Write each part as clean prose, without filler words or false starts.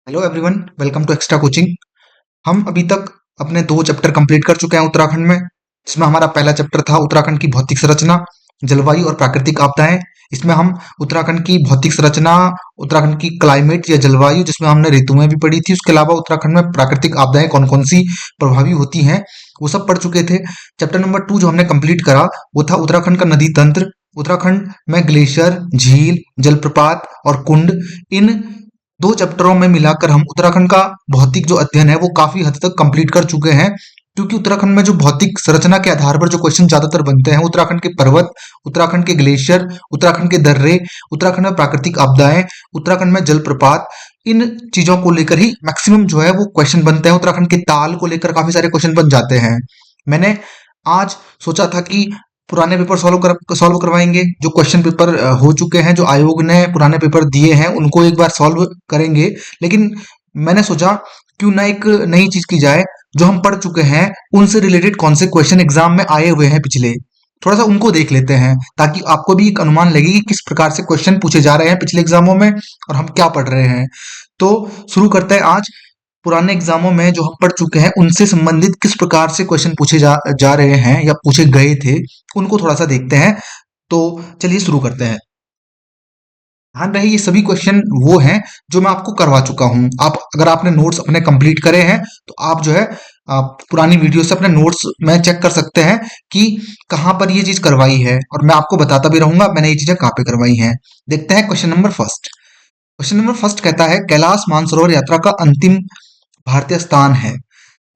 Hello everyone, welcome to extra coaching. हम अभी तक अपने दो चैप्टर कंप्लीट कर चुके हैं उत्तराखंड में। इसमें हमारा पहला चैप्टर था उत्तराखंड की भौतिक संरचना, जलवायु और प्राकृतिक आपदाएं। इसमें हम उत्तराखंड की भौतिक संरचना, उत्तराखंड की क्लाइमेट या जलवायु जिसमें हमने ऋतुएं भी पढ़ी थी, उसके अलावा उत्तराखंड में प्राकृतिक आपदाएं कौन कौन सी प्रभावी होती हैं वो सब पढ़ चुके थे। चैप्टर नंबर 2 जो हमने कंप्लीट करा वो था उत्तराखंड का नदी तंत्र। उत्तराखंड में ग्लेशियर, झील, जलप्रपात और कुंड, इन दो चैप्टरों में मिलाकर हम उत्तराखंड का भौतिक जो अध्ययन है वो काफी हद तक कंप्लीट कर चुके हैं। क्योंकि उत्तराखंड में जो भौतिक संरचना के आधार पर जो क्वेश्चन ज्यादातर बनते हैं, उत्तराखंड के पर्वत, उत्तराखंड के ग्लेशियर, उत्तराखंड के दर्रे, उत्तराखंड में प्राकृतिक आपदाएं, उत्तराखंड में जलप्रपात, इन चीजों को लेकर ही मैक्सिमम जो है वो क्वेश्चन बनते हैं। उत्तराखंड के ताल को लेकर काफी सारे क्वेश्चन बन जाते हैं। मैंने आज सोचा था कि पुराने पेपर सॉल्व करवाएंगे। जो क्वेश्चन पेपर हो चुके हैं, जो आयोग ने पुराने पेपर दिए हैं, उनको एक बार सॉल्व करेंगे। लेकिन मैंने सोचा क्यों ना एक नई चीज की जाए। जो हम पढ़ चुके हैं उनसे रिलेटेड कौन से क्वेश्चन एग्जाम में आए हुए हैं पिछले, थोड़ा सा उनको देख लेते हैं, ताकि आपको भी एक अनुमान लगे कि किस प्रकार से क्वेश्चन पूछे जा रहे हैं पिछले एग्जामों में और हम क्या पढ़ रहे हैं। तो शुरू करते हैं आज। पुराने एग्जामों में जो हम पढ़ चुके हैं उनसे संबंधित किस प्रकार से क्वेश्चन पूछे जा रहे हैं या पूछे गए थे, उनको थोड़ा सा देखते हैं। तो चलिए शुरू करते हैं। ध्यान रहे, ये सभी क्वेश्चन वो हैं जो मैं आपको करवा चुका हूं। आप अगर आपने नोट्स अपने कंप्लीट करे हैं तो आप जो है पुरानी वीडियो से अपने नोट्स में चेक कर सकते हैं कि कहाँ पर ये चीज करवाई है, और मैं आपको बताता भी रहूंगा मैंने ये चीजें कहाँ पे करवाई हैं। देखते हैं question number first. Question number first कहता है कैलाश मानसरोवर यात्रा का अंतिम भारतीय स्थान है।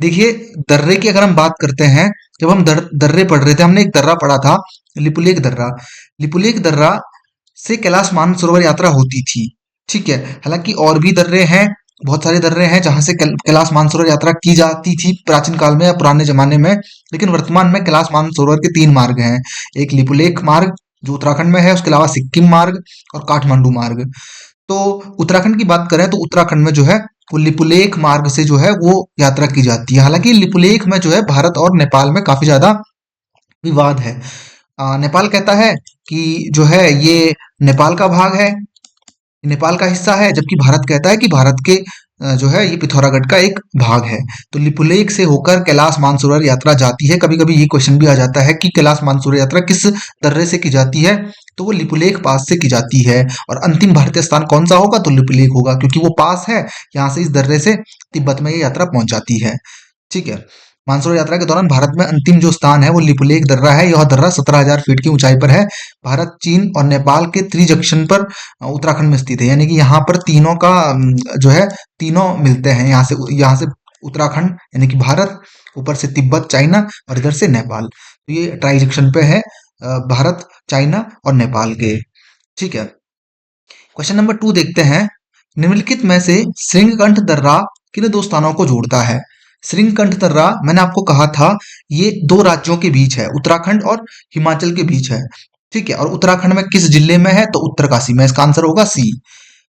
देखिए, दर्रे की अगर हम बात करते हैं, जब हम दर्रे पढ़ रहे थे, हमने एक दर्रा पढ़ा था, लिपुलेख दर्रा। लिपुलेख दर्रा से कैलाश मानसरोवर यात्रा होती थी। ठीक है, हालांकि और भी दर्रे हैं, बहुत सारे दर्रे हैं जहां से कैलाश मानसरोवर यात्रा की जाती थी प्राचीन काल में या पुराने जमाने में। लेकिन वर्तमान में कैलाश मानसरोवर के 3 मार्ग हैं। एक लिपुलेख मार्ग जो उत्तराखंड में है, उसके अलावा सिक्किम मार्ग और काठमांडू मार्ग। तो उत्तराखंड की बात करें तो उत्तराखंड में जो है वो लिपुलेख मार्ग से जो है वो यात्रा की जाती है। हालांकि लिपुलेख में जो है भारत और नेपाल में काफी ज्यादा विवाद है। नेपाल कहता है कि जो है ये नेपाल का भाग है, नेपाल का हिस्सा है, जबकि भारत कहता है कि भारत के जो है ये पिथौरागढ़ का एक भाग है। तो लिपुलेख से होकर कैलाश मानसरोवर यात्रा जाती है। कभी कभी ये क्वेश्चन भी आ जाता है कि कैलाश मानसरोवर यात्रा किस दर्रे से की जाती है, तो वो लिपुलेख पास से की जाती है। और अंतिम भारतीय स्थान कौन सा होगा, तो लिपुलेख होगा, क्योंकि वो पास है यहाँ से, इस दर्रे से तिब्बत में ये यात्रा पहुंच जाती है। ठीक है, मानसरोवर यात्रा के दौरान भारत में अंतिम जो स्थान है वो लिपुलेख दर्रा है। यह दर्रा 17,000 फीट की ऊंचाई पर है। भारत, चीन और नेपाल के त्रिजंक्शन पर उत्तराखंड में स्थित है। यानी कि यहाँ पर तीनों का जो है तीनों मिलते हैं। यहाँ से उत्तराखंड यानी कि भारत, ऊपर से तिब्बत चाइना और इधर से नेपाल। तो ये ट्राई जंक्शन पे है भारत, चाइना और नेपाल के। ठीक है, क्वेश्चन नंबर 2 देखते हैं। निम्नलिखित में से श्रृंगकंठ दर्रा किन दो स्थानों को जोड़ता है। श्रृंगकंठ दर्रा मैंने आपको कहा था ये 2 राज्यों के बीच है, उत्तराखंड और हिमाचल के बीच है। ठीक है, और उत्तराखंड में किस जिले में है, तो उत्तरकाशी में। इसका आंसर होगा सी,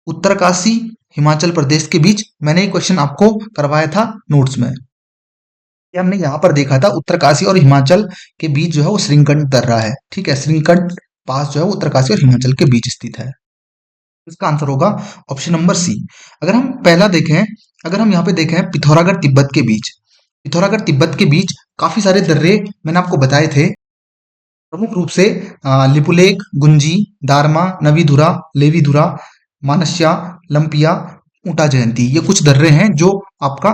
उत्तरकाशी, हिमाचल प्रदेश के बीच। मैंने ये क्वेश्चन आपको करवाया था नोट्स में। ये हमने यहाँ पर देखा था, उत्तरकाशी और हिमाचल के बीच जो है वो श्रृंगकंठ दर्रा है। ठीक है, श्रृंगकंठ पास जो है वो उत्तरकाशी और हिमाचल के बीच स्थित है। इसका आंसर होगा ऑप्शन नंबर सी। अगर हम पहला देखें, अगर हम यहाँ पे देखें पिथौरागढ़ तिब्बत के बीच, पिथौरागढ़ तिब्बत के बीच काफी सारे दर्रे मैंने आपको बताए थे। प्रमुख रूप से लिपुलेख, गुंजी, दारमा, नवीधुरा, लेवीधुरा, मानस्या, लंपिया, ऊंटा जयंती, ये कुछ दर्रे हैं जो आपका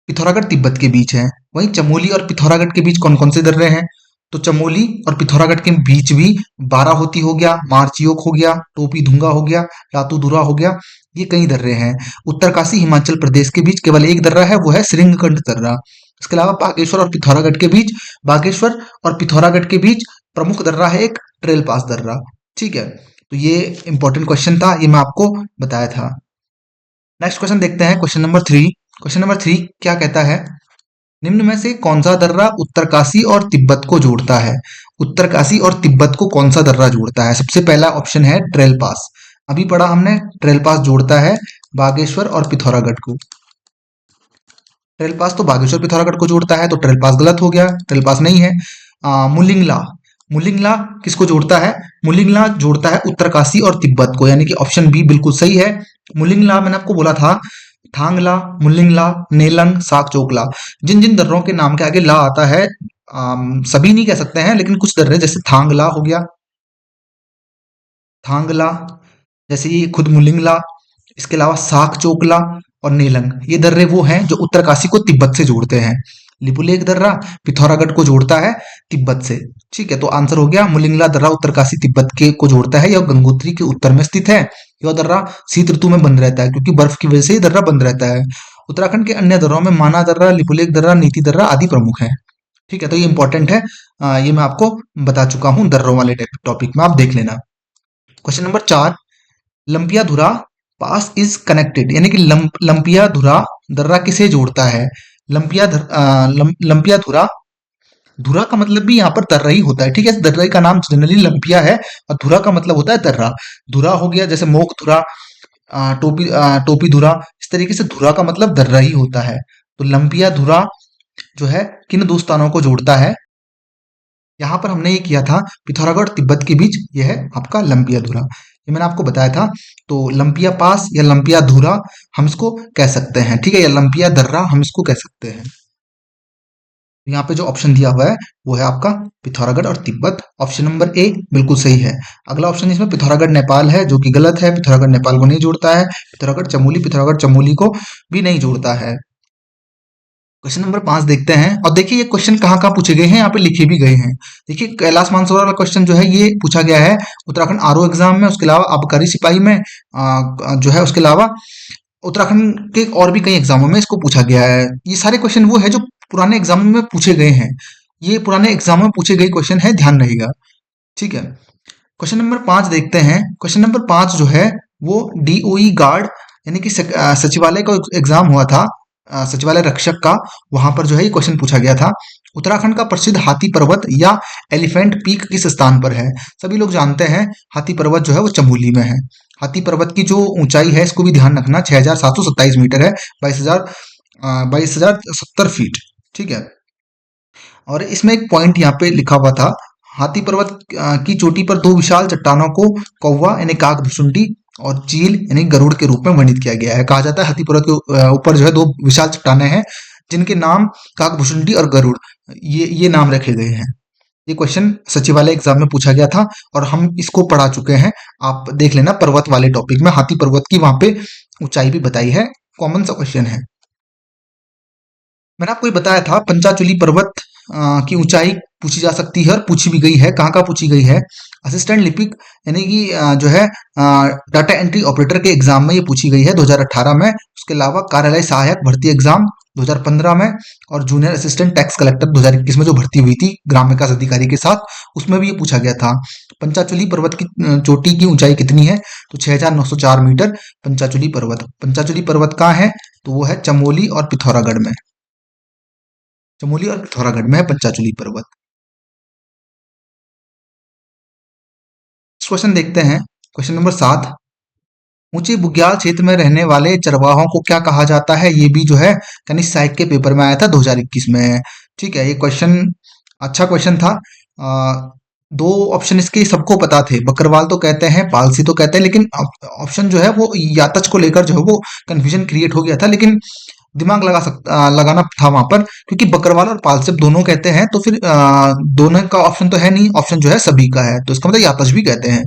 पिथौरागढ़ तिब्बत के बीच है। वहीं चमोली और पिथौरागढ़ के बीच कौन कौन से दर्रे हैं, तो चमोली और पिथौरागढ़ के बीच भी बाराहोती हो गया, मार्चियोक हो गया, टोपी धुंगा हो गया, लातूधुरा हो गया, ये कई दर्रे हैं। उत्तरकाशी हिमाचल प्रदेश के बीच केवल एक दर्रा है, वो है श्रृंगकंठ दर्रा। इसके अलावा बागेश्वर और पिथौरागढ़ के बीच, बागेश्वर और पिथौरागढ़ के बीच प्रमुख दर्रा है एक ट्रेल पास दर्रा। ठीक है, तो ये इंपॉर्टेंट क्वेश्चन था, ये मैं आपको बताया था। नेक्स्ट क्वेश्चन देखते हैं, क्वेश्चन नंबर 3। क्वेश्चन नंबर 3 क्या कहता है, निम्न में से कौन सा दर्रा उत्तरकाशी और तिब्बत को जोड़ता है। उत्तरकाशी और तिब्बत को कौन सा दर्रा जोड़ता है। सबसे पहला ऑप्शन है ट्रेल पास। अभी पढ़ा हमने, ट्रेल पास जोड़ता है बागेश्वर और पिथौरागढ़ को। ट्रेल पास तो बागेश्वर पिथौरागढ़ को जोड़ता है, तो ट्रेल पास गलत हो गया, ट्रेल पास नहीं है। मुलिंगला, मुलिंगला किसको जोड़ता है? मुलिंगला जोड़ता है उत्तरकाशी और तिब्बत को, यानी कि ऑप्शन बी बिल्कुल सही है। मुलिंगला मैंने आपको बोला था, थांगला, मुलिंगला, नेलंग, साकचोकला, जिन जिन दर्रों के नाम के आगे ला आता है, सभी नहीं कह सकते हैं लेकिन कुछ दर्रे, जैसे थांगला हो गया, थांगला, जैसे ये खुद मुलिंगला, इसके अलावा साकचोकला और नेलंग, ये दर्रे वो हैं जो उत्तरकाशी को तिब्बत से जोड़ते हैं। लिपुलेख दर्रा पिथौरागढ़ को जोड़ता है तिब्बत से। ठीक है, तो आंसर हो गया मुलिंगला दर्रा उत्तरकाशी तिब्बत के को जोड़ता है। यह गंगोत्री के उत्तर में स्थित है। यह दर्रा शीत ऋतु में बंद रहता है क्योंकि बर्फ की वजह से ये दर्रा बंद रहता है। उत्तराखंड के अन्य दर्रों में माना दर्रा, लिपुलेख दर्रा, नीति दर्रा आदि प्रमुख है। ठीक है, तो ये इंपॉर्टेंट है। ये मैं आपको बता चुका हूँ दर्रों वाले टॉपिक में, आप देख लेना। Question number 4, Lampiyadhura pass is connected, यानी कि लंपियाधुरा दर्रा किसे जोड़ता है? लंपियाधुरा, धुरा का मतलब भी यहाँ पर दर्रा ही होता है। ठीक है, दर्रा का नाम जनरली लंपिया है और धुरा का मतलब होता है दर्रा। धुरा हो गया जैसे मोक धुरा, टोपी धुरा, इस तरीके से धुरा का मतलब दर्रा ही होता है। तो लंपिया धुरा जो है किन दो स्थानों को जोड़ता है? यहाँ पर हमने ये किया था पिथौरागढ़ तिब्बत के बीच, ये है आपका लंपिया धुरा, ये मैंने आपको बताया था। तो लंपिया पास या लंपिया धुरा हम इसको कह सकते हैं। ठीक है, या लंपिया दर्रा हम इसको कह सकते हैं। यहाँ पे जो ऑप्शन दिया हुआ है वो है आपका पिथौरागढ़ और तिब्बत। ऑप्शन नंबर ए बिल्कुल सही है। अगला ऑप्शन इसमें पिथौरागढ़ नेपाल है, जो कि गलत है। पिथौरागढ़ नेपाल को नहीं जोड़ता है। पिथौरागढ़ चमोली को भी नहीं जोड़ता है। क्वेश्चन नंबर 5 देखते हैं, और देखिए ये क्वेश्चन कहाँ कहाँ पूछे गए हैं, यहाँ पे लिखे भी गए हैं। देखिए कैलाश मानसरोवर वाला क्वेश्चन जो है ये पूछा गया है उत्तराखंड आरओ एग्जाम में, उसके अलावा आबकारी सिपाही में, जो है उसके अलावा उत्तराखंड के और भी कई एग्जामों में इसको पूछा गया है। ये सारे क्वेश्चन वो है जो पुराने एग्जामों में पूछे गए हैं। ये पुराने एग्जामों में पूछे गए क्वेश्चन है, ध्यान रहेगा। ठीक है, क्वेश्चन नंबर 5 देखते हैं। क्वेश्चन नंबर 5 जो है वो डीओई गार्ड, यानी कि सचिवालय का एग्जाम हुआ था, सचिवालय रक्षक का, वहां पर जो है ये क्वेश्चन पूछा गया था। उत्तराखंड का प्रसिद्ध हाथी पर्वत या एलिफेंट पीक किस स्थान पर है? सभी लोग जानते हैं हाथी पर्वत जो है वो चमोली में है। हाथी पर्वत की जो ऊंचाई है इसको भी ध्यान रखना, 6,727 मीटर है, 22,070 फीट। ठीक है, और इसमें एक पॉइंट यहाँ पे लिखा हुआ था, हाथी पर्वत की चोटी पर दो विशाल चट्टानों को कौवा यानी काकभुसुंडी और चील यानी गरुड़ के रूप में वर्णित किया गया है। कहा जाता है हाथी पर्वत के ऊपर जो है दो विशाल चट्टानें हैं जिनके नाम काकभुसुंडी और गरुड़, ये नाम रखे गए हैं। ये क्वेश्चन सचिवालय एग्जाम में पूछा गया था और हम इसको पढ़ा चुके हैं। आप देख लेना, पर्वत वाले टॉपिक में हाथी पर्वत की वहां पे ऊंचाई भी बताई है, कॉमन सा क्वेश्चन है। मैंने आपको ये बताया था पंचाचूली पर्वत की ऊंचाई पूछी जा सकती है और पूछी भी गई है। कहाँ कहाँ पूछी गई है? असिस्टेंट लिपिक यानी कि जो है डाटा एंट्री ऑपरेटर के एग्जाम में ये पूछी गई है 2018 में। उसके अलावा कार्यालय सहायक भर्ती एग्जाम 2015 में, और जूनियर असिस्टेंट टैक्स कलेक्टर 2021 में जो भर्ती हुई थी ग्राम विकास अधिकारी के साथ, उसमें भी ये पूछा गया था। पंचाचूली पर्वत की चोटी की ऊंचाई कितनी है? तो 6,904 मीटर पंचाचूली पर्वत कहाँ है? तो वो है चमोली और पिथौरागढ़ में। चमोली और पिथौरागढ़ में है पंचाचूली पर्वत। क्वेश्चन देखते हैं, क्वेश्चन नंबर 7, ऊंचे बुग्याल क्षेत्र में रहने वाले चरवाहों को क्या कहा जाता है? ये भी जो है कनिष्ठ साहित्य के पेपर में आया था 2021 में। ठीक है, ये क्वेश्चन अच्छा क्वेश्चन था। दो ऑप्शन इसके सबको पता थे, बकरवाल तो कहते हैं, पालसी तो कहते हैं, लेकिन ऑप्शन जो है वो यातच को लेकर जो है वो कंफ्यूजन क्रिएट हो गया था। लेकिन दिमाग लगाना था वहां पर, क्योंकि बकरवाल और पालसी दोनों कहते हैं तो फिर दोनों का ऑप्शन तो है नहीं, ऑप्शन जो है सभी का है, तो इसका मतलब यातच भी कहते हैं।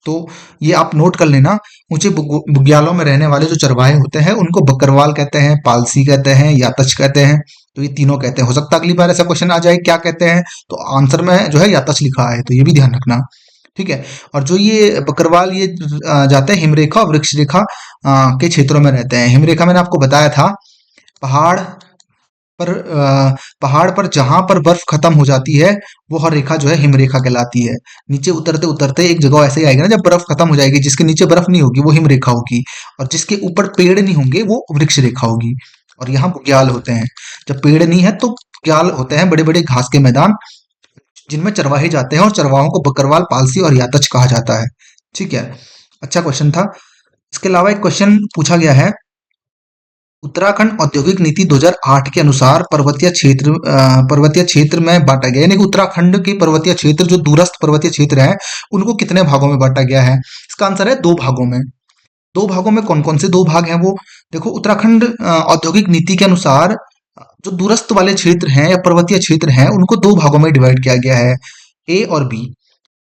तो ये आप नोट कर लेना, ऊंचे बुग्यालों में रहने वाले जो चरवाहे होते हैं उनको बकरवाल कहते हैं, पालसी कहते हैं, यातच कहते हैं। तो ये तीनों कहते हैं। हो सकता है अगली बार ऐसा क्वेश्चन आ जाए क्या कहते हैं, तो आंसर में जो है यातच लिखा है, तो ये भी ध्यान रखना। ठीक है, और जो ये बकरवाल ये जाते हैं हिमरेखा और वृक्ष रेखा के क्षेत्रों में रहते हैं। हिमरेखा मैंने आपको बताया था, पहाड़ पर पहाड़ पर जहां पर बर्फ खत्म हो जाती है वो हर रेखा जो है हिमरेखा कहलाती है। नीचे उतरते उतरते एक जगह ऐसे ही आएगी ना, जब बर्फ खत्म हो जाएगी, जिसके नीचे बर्फ नहीं होगी वो हिमरेखा होगी, और जिसके ऊपर पेड़ नहीं होंगे वो वृक्ष रेखा होगी। और यहाँ बुग्याल होते हैं, जब पेड़ नहीं है तो बुग्याल होते हैं, बड़े बड़े घास के मैदान जिनमें चरवाहे जाते हैं, और चरवाहों को बकरवाल, पालसी और यातच कहा जाता है। ठीक है, अच्छा क्वेश्चन था। इसके अलावा एक क्वेश्चन पूछा गया है, उत्तराखंड औद्योगिक नीति 2008 के अनुसार पर्वतीय क्षेत्र में बांटा गया, यानी कि उत्तराखंड के पर्वतीय क्षेत्र जो दूरस्थ पर्वतीय क्षेत्र है उनको कितने भागों में बांटा गया है? इसका आंसर है दो भागों में। दो भागों में कौन कौन से दो भाग हैं वो? देखो, उत्तराखंड औद्योगिक नीति के अनुसार जो दूरस्थ वाले क्षेत्र हैं या पर्वतीय क्षेत्र हैं उनको दो भागों में डिवाइड किया गया है, ए और बी,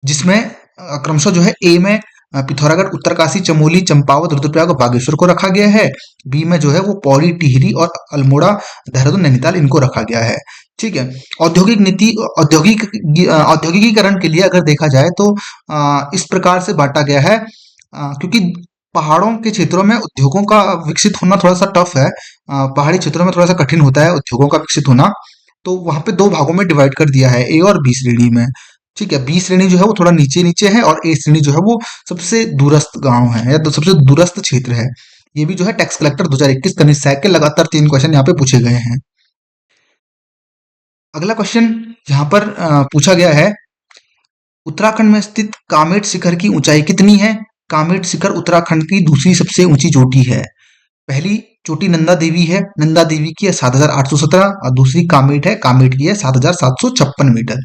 जिसमें क्रमशः जो है ए में पिथौरागढ़, उत्तरकाशी, चमोली, चंपावत, रुद्रप्रयाग और बागेश्वर को रखा गया है। बी में जो है वो पौड़ी, टिहरी और अल्मोड़ा, देहरादून, नैनीताल इनको रखा गया है। ठीक है। औद्योगिक नीति औद्योगिकीकरण के लिए अगर देखा जाए तो इस प्रकार से बांटा गया है, क्योंकि पहाड़ों के क्षेत्रों में उद्योगों का विकसित होना थोड़ा सा टफ है। पहाड़ी क्षेत्रों में थोड़ा सा कठिन होता है उद्योगों का विकसित होना, तो वहां पे दो भागों में डिवाइड कर दिया है, ए और बी श्रेणी में। ठीक है। बी श्रेणी जो है वो थोड़ा नीचे नीचे है और ए श्रेणी जो है वो सबसे दूरस्थ गांव है या तो सबसे दूरस्थ क्षेत्र है। ये भी जो है टैक्स कलेक्टर 2021 गणित सहायक के लगातार 3 क्वेश्चन यहाँ पे पूछे गए हैं। अगला क्वेश्चन यहाँ पर पूछा गया है, उत्तराखंड में स्थित कामेट शिखर की ऊंचाई कितनी है? कामेट शिखर उत्तराखंड की दूसरी सबसे ऊंची चोटी है। पहली चोटी नंदा देवी है, नंदा देवी की है 7,817 और दूसरी कामेट है, कामेट की है 7,756 मीटर।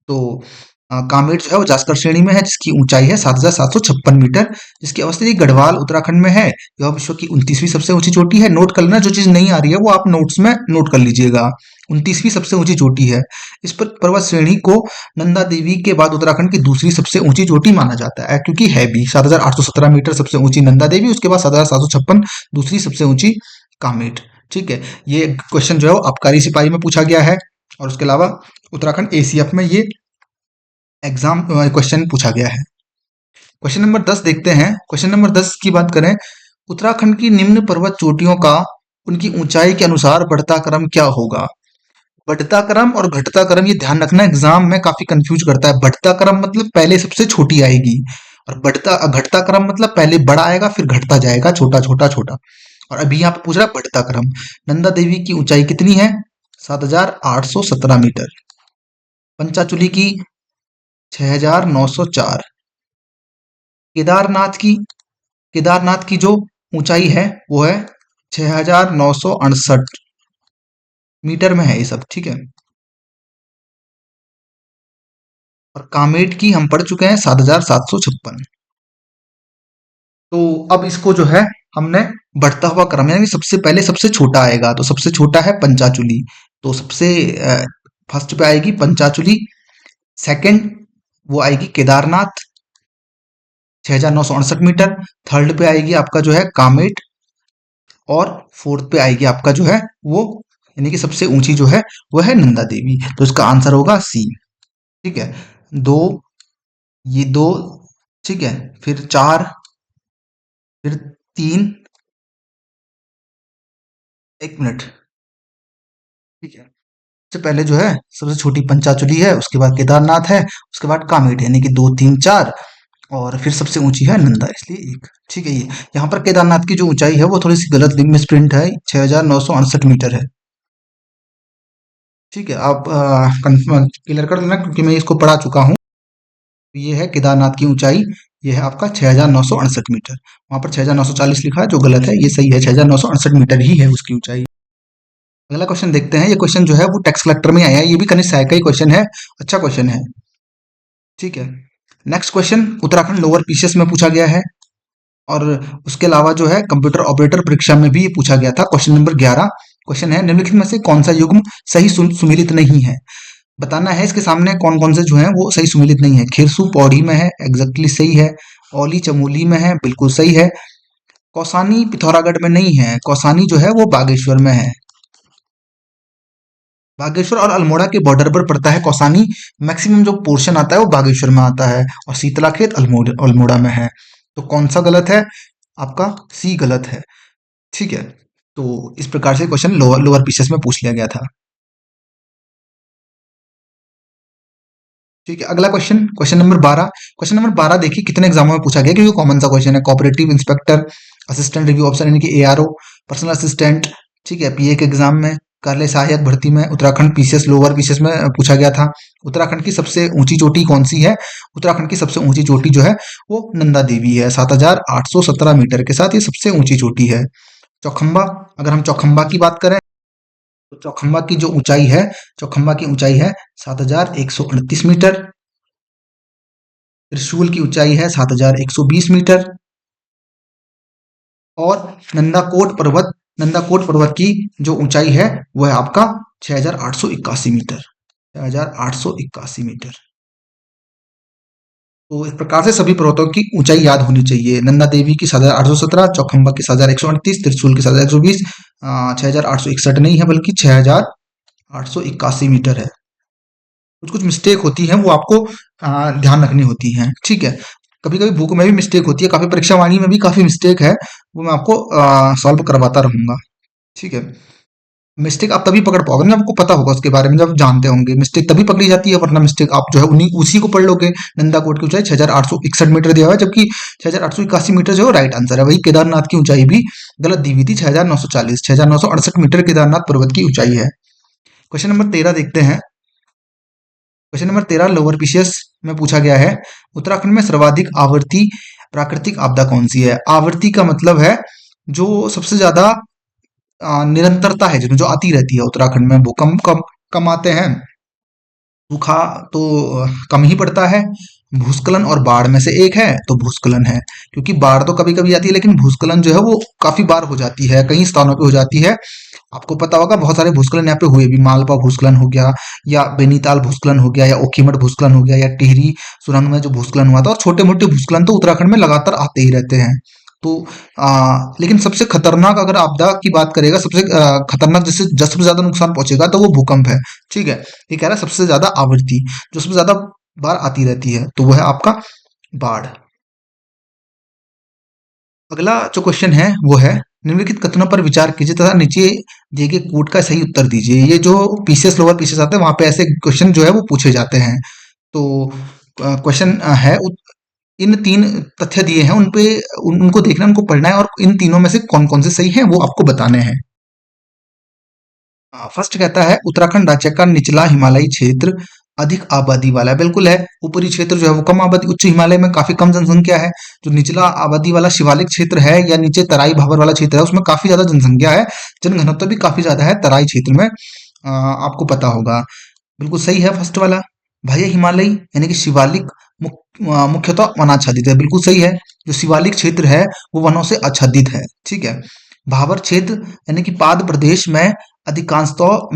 तो कामेट जो है वो जास्कर श्रेणी में है जिसकी ऊंचाई है 7,756 मीटर, जिसकी अवस्थिति गढ़वाल उत्तराखंड में है। यह विश्व की 29वीं सबसे ऊंची चोटी है। नोट कर लेना, जो चीज नहीं आ रही है वो आप नोट्स में नोट कर लीजिएगा। 29वीं सबसे ऊंची चोटी है। इस पर पर्वत श्रेणी को नंदा देवी के बाद उत्तराखंड की दूसरी सबसे ऊंची चोटी माना जाता है, क्योंकि है भी 7,817 मीटर सबसे ऊंची नंदा देवी, उसके बाद 7,756 दूसरी सबसे ऊंची कामेट। ठीक है। ये क्वेश्चन जो है वो आबकारी सिपाही में पूछा गया है और उसके अलावा उत्तराखंड एसीएफ में ये एग्जाम क्वेश्चन पूछा गया है। क्वेश्चन नंबर 10 देखते हैं। क्वेश्चन नंबर 10 की बात करें, उत्तराखंड की निम्न पर्वत चोटियों का उनकी ऊंचाई के अनुसार बढ़ता क्रम क्या होगा? बढ़ता क्रम और घटता क्रम, ये ध्यान रखना, एग्जाम में काफी कंफ्यूज करता है। बढ़ता क्रम मतलब पहले सबसे छोटी आएगी और घटता क्रम मतलब पहले बड़ा आएगा फिर घटता जाएगा, छोटा छोटा छोटा। और अभी यहाँ पे पूछ रहा है बढ़ता क्रम। नंदा देवी की ऊंचाई कितनी है? 7,817 मीटर। पंचाचूली की 6,904। केदारनाथ की जो ऊंचाई है वो है 6,968 मीटर में है ये सब। ठीक है। और कामेट की हम पढ़ चुके हैं 7,756। तो अब इसको जो है हमने बढ़ता हुआ क्रम, यानी सबसे पहले सबसे छोटा आएगा, तो सबसे छोटा है पंचाचूली, तो सबसे फर्स्ट पे आएगी पंचाचूली। सेकंड वो आएगी केदारनाथ 6,968 मीटर। थर्ड पे आएगी आपका जो है कामेट और फोर्थ पे आएगी आपका जो है वो, यानी कि सबसे ऊंची जो है वो है नंदा देवी। तो इसका आंसर होगा सी। ठीक है। दो, ये दो, ठीक है, फिर चार, फिर तीन, एक मिनट। ठीक है। सबसे पहले जो है सबसे छोटी पंचाचूली है, उसके बाद केदारनाथ है, उसके बाद कामेट, यानी कि 2, 3, 4 और फिर सबसे ऊंची है नंदा, इसलिए एक। ठीक है। ये यहाँ पर केदारनाथ की जो ऊंचाई है वो थोड़ी सी गलत मिस प्रिंट है, 6,968 मीटर है। ठीक है। आप कंफर्म क्लियर कर लेना क्योंकि मैं इसको पढ़ा चुका हूँ। ये है केदारनाथ की ऊंचाई, ये है आपका 6,968 मीटर। वहां पर 6,940 लिखा है जो गलत है, ये सही है, 6,968 मीटर ही है उसकी ऊंचाई। अगला क्वेश्चन देखते हैं। ये क्वेश्चन जो है वो टैक्स कलेक्टर में आया है, ये भी कनिष्ठ सहायक का ही क्वेश्चन है, अच्छा क्वेश्चन है। ठीक है। Next question Uttarakhand lower PCS में पूछा गया है और उसके अलावा जो है कंप्यूटर ऑपरेटर परीक्षा में भी ये पूछा गया था। क्वेश्चन नंबर 11 क्वेश्चन है, निम्नलिखित में से कौन सा युग्म सही सुमेलित नहीं है? बताना है इसके सामने कौन कौन से जो है वो सही सुमेलित नहीं है। खिरसू पौड़ी में है, एग्जैक्टली सही है। औली चमोली में है, बिल्कुल सही है। कौसानी पिथौरागढ़ में नहीं है, कौसानी जो है वो बागेश्वर में है। बागेश्वर और अल्मोड़ा के बॉर्डर पर पड़ता है कौसानी। मैक्सिमम जो पोर्शन आता है वो बागेश्वर में आता है और शीतलाखेत अल्मोड़ा में है। तो कौन सा गलत है? आपका सी गलत है। ठीक है। तो इस प्रकार से क्वेश्चन लोअर पीसेस में पूछ लिया गया था। ठीक है। अगला question, question number 12। Question number 12 देखिए कितने एग्जामों में पूछा गया, क्योंकि कॉमन सा क्वेश्चन है। Cooperative inspector, assistant review officer यानी कि एआरओ, पर्सनल असिस्टेंट, ठीक है, पीए के एग्जाम में, कार्यालय सहायक भर्ती में, उत्तराखंड पीसीएस लोअर पीसीएस में पूछा गया था। उत्तराखंड की सबसे ऊंची चोटी कौन सी है? उत्तराखंड की सबसे ऊंची चोटी जो है वो नंदा देवी है, 7,817 मीटर के साथ ये सबसे ऊंची चोटी है। चौखंबा, अगर हम चौखंबा की बात करें तो चौखंबा की जो ऊंचाई है, चौखंबा की ऊंचाई है 7,138 मीटर। त्रिशूल की ऊंचाई है 7,120 मीटर। और नंदाकोट पर्वत की जो ऊंचाई है वो है आपका 6,881 मीटर। 6,881 मीटर। तो इस प्रकार से सभी पर्वतों की ऊंचाई याद होनी चाहिए। नंदा देवी की 7,817, चौखंबा की 7,138, त्रिशूल की 7,120, 6,861 नहीं है बल्कि 6,881 मीटर है। कुछ कुछ मिस्टेक होती है वो आपको ध्यान रखनी होती है, ठीक है। कभी कभी बुक में भी मिस्टेक होती है, काफी परीक्षा वाणी में भी काफी मिस्टेक है, वो मैं आपको सॉल्व करवाता रहूंगा, ठीक है। मिस्टेक आप तभी पकड़ पाओगे ना, आपको पता होगा उसके बारे में, जब जानते होंगे। मिस्टेक तभी पकड़ी जाती है, वरना मिस्टेक आप जो है उन्हीं उसी को पढ़ लोगे। नंदा कोट की ऊंचाई 6,861 मीटर दिया हुआ है, जबकि 6,881 मीटर जो राइट आंसर है। वही केदारनाथ की ऊंचाई भी गलत दी हुई थी, 6,940, 6,968 मीटर केदारनाथ पर्वत की ऊंचाई है। क्वेश्चन नंबर 13 देखते हैं। क्वेश्चन नंबर 13 लोअर पीसीएस में पूछा गया है, उत्तराखंड में सर्वाधिक आवर्ती प्राकृतिक आपदा कौन सी है? आवर्ती का मतलब है जो सबसे ज्यादा निरंतरता है, जिसमें जो आती रहती है। उत्तराखंड में भूकंप कम कम आते हैं, सूखा तो कम ही पड़ता है। भूस्खलन और बाढ़ में से एक है तो भूस्खलन है, क्योंकि बाढ़ तो कभी कभी आती है, लेकिन भूस्खलन जो है वो काफी बार हो जाती है, कई स्थानों पे हो जाती है। आपको पता होगा बहुत सारे भूस्खलन यहाँ पे हुए भी। मालवा भूस्खलन हो गया, या बेनीताल भूस्खलन हो गया, या ओखीमठ भूस्खलन हो गया, या टिहरी सुरंग में जो भूस्खलन हुआ था। और छोटे मोटे भूस्खलन तो उत्तराखंड में लगातार आते ही रहते हैं। तो लेकिन सबसे खतरनाक अगर आपदा की बात करेगा, सबसे खतरनाक जिससे सबसे ज्यादा नुकसान पहुंचेगा तो वो भूकंप है, ठीक है। ये कह रहा है सबसे ज्यादा आवर्ती, जो सबसे ज्यादा बार आती रहती है, तो वो है आपका बाढ़। अगला जो क्वेश्चन है वो है, निम्नलिखित कथनों पर विचार कीजिए तथा नीचे दिए गए कोड का सही उत्तर दीजिए। ये जो पीसीएस लोअर पीसीएस आते हैं वहां पे ऐसे क्वेश्चन जो है वो पूछे जाते हैं। तो क्वेश्चन है, इन तीन तथ्य दिए हैं, उन पे उनको देखना, उनको पढ़ना है, और इन तीनों में से कौन कौन से सही हैं वो आपको बताने हैं। फर्स्ट कहता है, उत्तराखंड राज्य का निचला हिमालयी क्षेत्र अधिक आबादी वाला है। बिल्कुल है। ऊपरी क्षेत्र जो है वो कम आबादी, उच्च हिमालय में काफी कम जनसंख्या है। जो निचला आबादी वाला शिवालिक क्षेत्र है या नीचे तराई भावर वाला क्षेत्र है, उसमें काफी ज्यादा जनसंख्या है, जनघनत्व भी काफी ज्यादा है तराई क्षेत्र में। आपको पता होगा। बिल्कुल सही है फर्स्ट वाला। बाह्य हिमालयी यानी कि शिवालिक मुख्यतः वनाच्छादित है। बिल्कुल सही है। जो शिवालिक क्षेत्र है वो वनों से आच्छादित है, ठीक है। भावर क्षेत्र यानी कि पाद प्रदेश में अधिकांशतः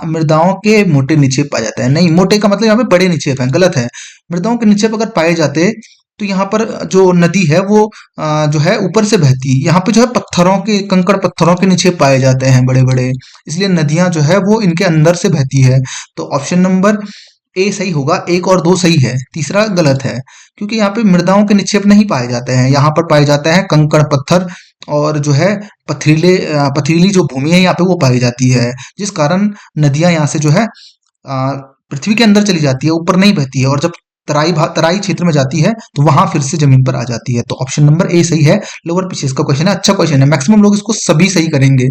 मृदाओं के मोटे निक्षेप पाए जाते हैं। नहीं, मोटे का मतलब यहाँ पे बड़े निक्षेप हैं, गलत है। मृदाओं के निक्षेप अगर पाए जाते तो यहाँ पर जो नदी है वो जो है ऊपर से बहती। यहाँ पे जो है पत्थरों के, कंकड़ पत्थरों के निक्षेप पाए जाते हैं बड़े बड़े, इसलिए नदियां जो है वो इनके अंदर से बहती है। तो ऑप्शन नंबर ए सही होगा। एक और दो सही है, तीसरा गलत है, क्योंकि यहाँ पे मृदाओं के निक्षेप नहीं पाए जाते हैं। यहाँ पर पाए जाते हैं कंकड़ पत्थर, और जो है पथरीली जो भूमि है यहाँ पे वो पाई जाती है, जिस कारण नदियां यहाँ से जो है पृथ्वी के अंदर चली जाती है, ऊपर नहीं बहती है। और जब तराई क्षेत्र में जाती है तो वहां फिर से जमीन पर आ जाती है। तो ऑप्शन नंबर ए सही है। लोअर पीसीएस का क्वेश्चन है, अच्छा क्वेश्चन है। मैक्सिमम लोग इसको सभी सही करेंगे,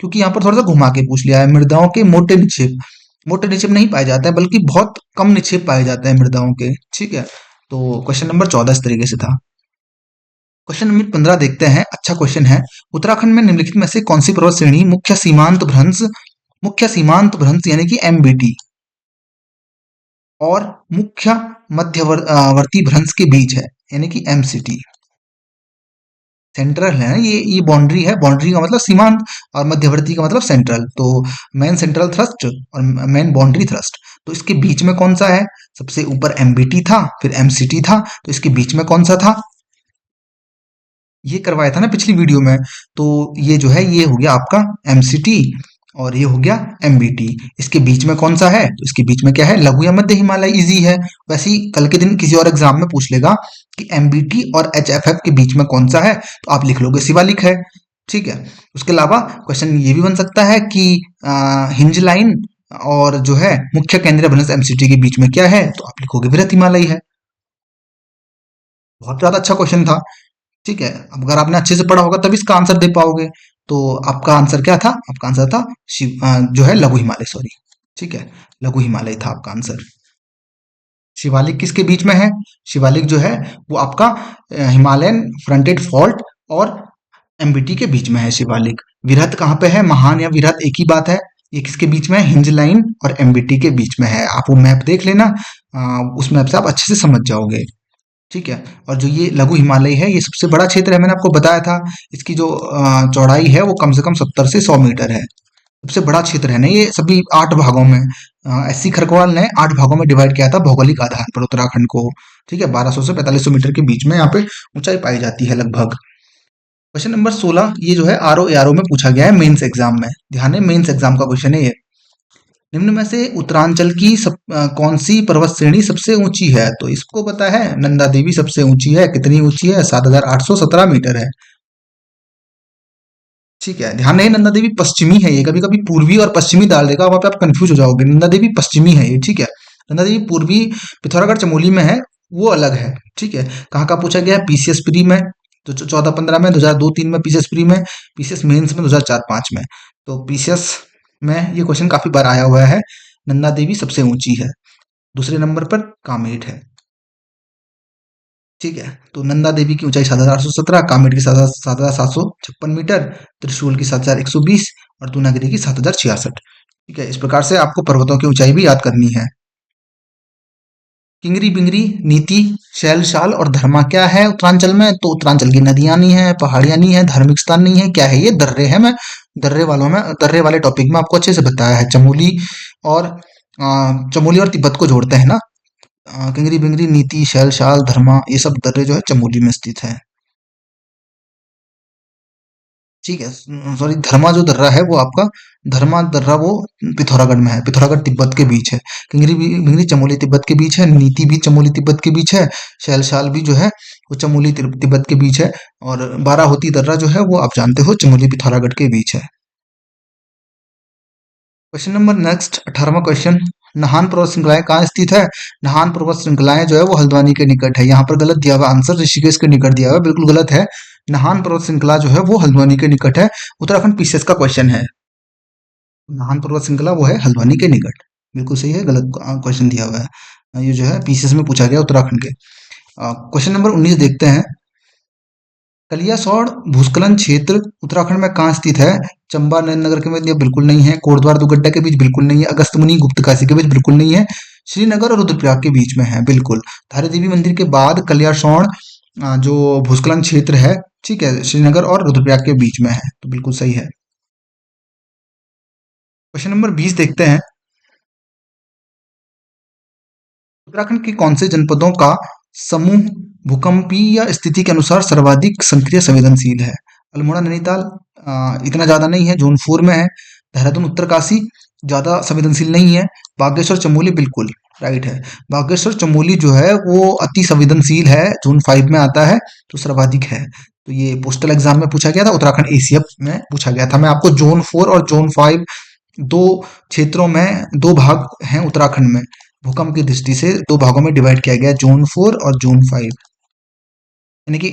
क्योंकि यहाँ पर थोड़ा सा घुमा के पूछ लिया है। मृदाओं के मोटे निक्षेप नहीं पाए जाते हैं, बल्कि बहुत कम निक्षेप पाए जाते हैं मृदाओं के, ठीक है। तो क्वेश्चन नंबर 14 इस तरीके से था। क्वेश्चन नंबर 15 देखते हैं। अच्छा क्वेश्चन है, उत्तराखंड में निम्नलिखित में से कौन सी पर्वत श्रेणी मुख्य सीमांत भ्रंश यानी कि एमबीटी और मुख्य मध्यवर्ती भ्रंश के बीच है, यानी कि एमसीटी। सेंट्रल है ना, ये बाउंड्री है। बाउंड्री का मतलब सीमांत, और मध्यवर्ती का मतलब सेंट्रल। तो मेन सेंट्रल थ्रस्ट और मेन बाउंड्री थ्रस्ट, तो इसके बीच में कौन सा है? सबसे ऊपर एमबीटी था, फिर एमसीटी था, तो इसके बीच में कौन सा था? ये करवाया था ना पिछली वीडियो में। तो ये जो है ये हो गया आपका एमसीटी, और ये हो गया एमबीटी। इसके बीच में कौन सा है? तो इसके बीच में क्या है? लघु या मध्य हिमालय। इजी है। वैसे ही कल के दिन किसी और एग्जाम में पूछ लेगा कि एमबीटी और एचएफएफ के बीच में कौन सा है, तो आप लिख लोगे शिवालिक है, ठीक है। उसके अलावा क्वेश्चन ये भी बन सकता है कि हिंज लाइन और जो है मुख्य केंद्रीय भ्रंश एमसीटी के बीच में क्या है, तो आप लिखोगे वृहत हिमालय है। बहुत ज्यादा अच्छा क्वेश्चन था, ठीक है। अब अगर आपने अच्छे से पढ़ा होगा तभी इसका आंसर दे पाओगे। तो आपका आंसर क्या था? आपका आंसर था जो है लघु हिमालय, सॉरी, ठीक है, लघु हिमालय था आपका आंसर। शिवालिक किसके बीच में है? शिवालिक जो है वो आपका हिमालयन फ्रंटेड फॉल्ट और एमबीटी के बीच में है शिवालिक। विरहत कहाँ पे है, महान या विरहत एक ही बात है। ये किसके बीच में है, हिंज लाइन और एमबीटी के बीच में है। आप वो मैप देख लेना, उस मैप से आप अच्छे से समझ जाओगे। ठीक है। और जो ये लघु हिमालय है, ये सबसे बड़ा क्षेत्र है, मैंने आपको बताया था। इसकी जो चौड़ाई है वो कम से कम 70 से 100 मीटर है। सबसे बड़ा क्षेत्र है ना ये, सभी 8 भागों में, एससी खरकवाल ने 8 भागों में डिवाइड किया था भौगोलिक आधार पर उत्तराखंड को। ठीक है, 1200 से 4500 मीटर के बीच में यहाँ पे ऊंचाई पाई जाती है लगभग। क्वेश्चन नंबर 16, ये जो है आरओ एआरओ में पूछा गया है मेंस एग्जाम में। ध्यान है, मेंस एग्जाम का क्वेश्चन है ये। निम्न में से उत्तरांचल की कौन सी पर्वत श्रेणी सबसे ऊंची है? तो इसको पता है, नंदा देवी सबसे ऊंची है। कितनी ऊंची है? 7817 मीटर है। ठीक है, ध्यान नहीं, नंदा देवी पश्चिमी है ये, कभी कभी पूर्वी और पश्चिमी डाल देगा, वहां पे आप कंफ्यूज हो जाओगे। नंदा देवी पश्चिमी है ये। ठीक है, नंदा देवी पूर्वी पिथौरागढ़ चमोली में है, वो अलग है। ठीक है, कहाँ का पूछा गया है? पीसीएस प्री में, तो 14-15 में, 2002-3 में पीसीएस प्री में, पीसीएस मेंस में 2004-5 में। तो पीसीएस में ये क्वेश्चन काफी बार आया हुआ है। नंदा देवी सबसे ऊंची है, दूसरे नंबर पर कामेट है। ठीक है, तो नंदा देवी की ऊंचाई 7817, कामेट की 7756 मीटर, त्रिशूल की 7120 और दूनागिरी की 7066। ठीक है, इस प्रकार से आपको पर्वतों की ऊंचाई भी याद करनी है। किंगरी बिंगरी, नीति, शैलशाल और धर्मा क्या है उत्तरांचल में? तो उत्तरांचल की नदियां नहीं है, पहाड़ियां नहीं है, धार्मिक स्थान नहीं है, क्या है ये? दर्रे है। मैं दर्रे वाले टॉपिक में आपको अच्छे से बताया है। और चमोली और तिब्बत को जोड़ते हैं ना। किंगरी बिंगरी, नीति, शैलशाल, धर्मा, ये सब दर्रे जो है चमोली में स्थित है। ठीक है, सॉरी, धर्मा जो दर्रा है वो आपका, धर्मा दर्रा वो पिथौरागढ़ में है, पिथौरागढ़ तिब्बत के बीच है। बिंगरी चमोली तिब्बत के बीच है। नीति भी चमोली तिब्बत के बीच है। शैलशाल भी जो है वो चमोली तिब्बत के बीच है। और बाराहोती दर्रा जो है वो आप जानते हो चमोली पिथौरागढ़ के बीच है। क्वेश्चन नंबर नेक्स्ट, 18वां क्वेश्चन, नाहन पर्वत श्रृंखलाएं कहाँ स्थित है? नाहन पर्वत श्रृंखलाएं जो है वो हल्द्वानी के निकट है। यहाँ पर गलत दिया हुआ आंसर, ऋषिकेश के निकट दिया हुआ है, बिल्कुल गलत है। नाहन पर्वत श्रृंखला जो है वो हल्द्वानी के निकट है। उत्तराखंड पीसीएस का क्वेश्चन है। नाहन पर्वत श्रृंखला वो है हल्द्वानी के निकट, बिल्कुल सही है, गलत क्वेश्चन दिया हुआ है। ये जो है पीसीएस में पूछा गया उत्तराखंड के। क्वेश्चन नंबर 19 देखते हैं। कलियासोड़ भूस्खलन क्षेत्र उत्तराखंड में कहाँ स्थित है? चंबा नगर के मध्य बिल्कुल नहीं है। कोटद्वार दुगड्डा के बीच बिल्कुल नहीं है। अगस्त्यमुनि गुप्तकाशी के बीच बिल्कुल नहीं है। श्रीनगर और रुद्रप्रयाग के बीच में है, बिल्कुल। धारी देवी मंदिर के बाद कलियासोड़ जो भूस्खलन क्षेत्र है, ठीक है, श्रीनगर और रुद्रप्रयाग के बीच में है, तो बिल्कुल सही है। क्वेश्चन नंबर 20 देखते हैं। उत्तराखंड के कौन से जनपदों का समूह भूकंपीय स्थिति के अनुसार सर्वाधिक सक्रिय संवेदनशील है? अल्मोड़ा नैनीताल इतना ज्यादा नहीं है, जोन 4 में है। देहरादून उत्तरकाशी ज्यादा संवेदनशील नहीं है। बागेश्वर चमोली बिल्कुल राइट है। बागेश्वर चमोली जो है वो अति संवेदनशील है, जोन 5 में आता है, तो सर्वाधिक है। तो ये पोस्टल एग्जाम में पूछा गया था, उत्तराखंड एसीएफ में पूछा गया था। मैं आपको जोन 4 और जोन 5 दो क्षेत्रों में, दो भाग हैं उत्तराखंड में, भूकंप की दृष्टि से दो भागों में डिवाइड किया गया, जोन 4 और जोन 5। यानी कि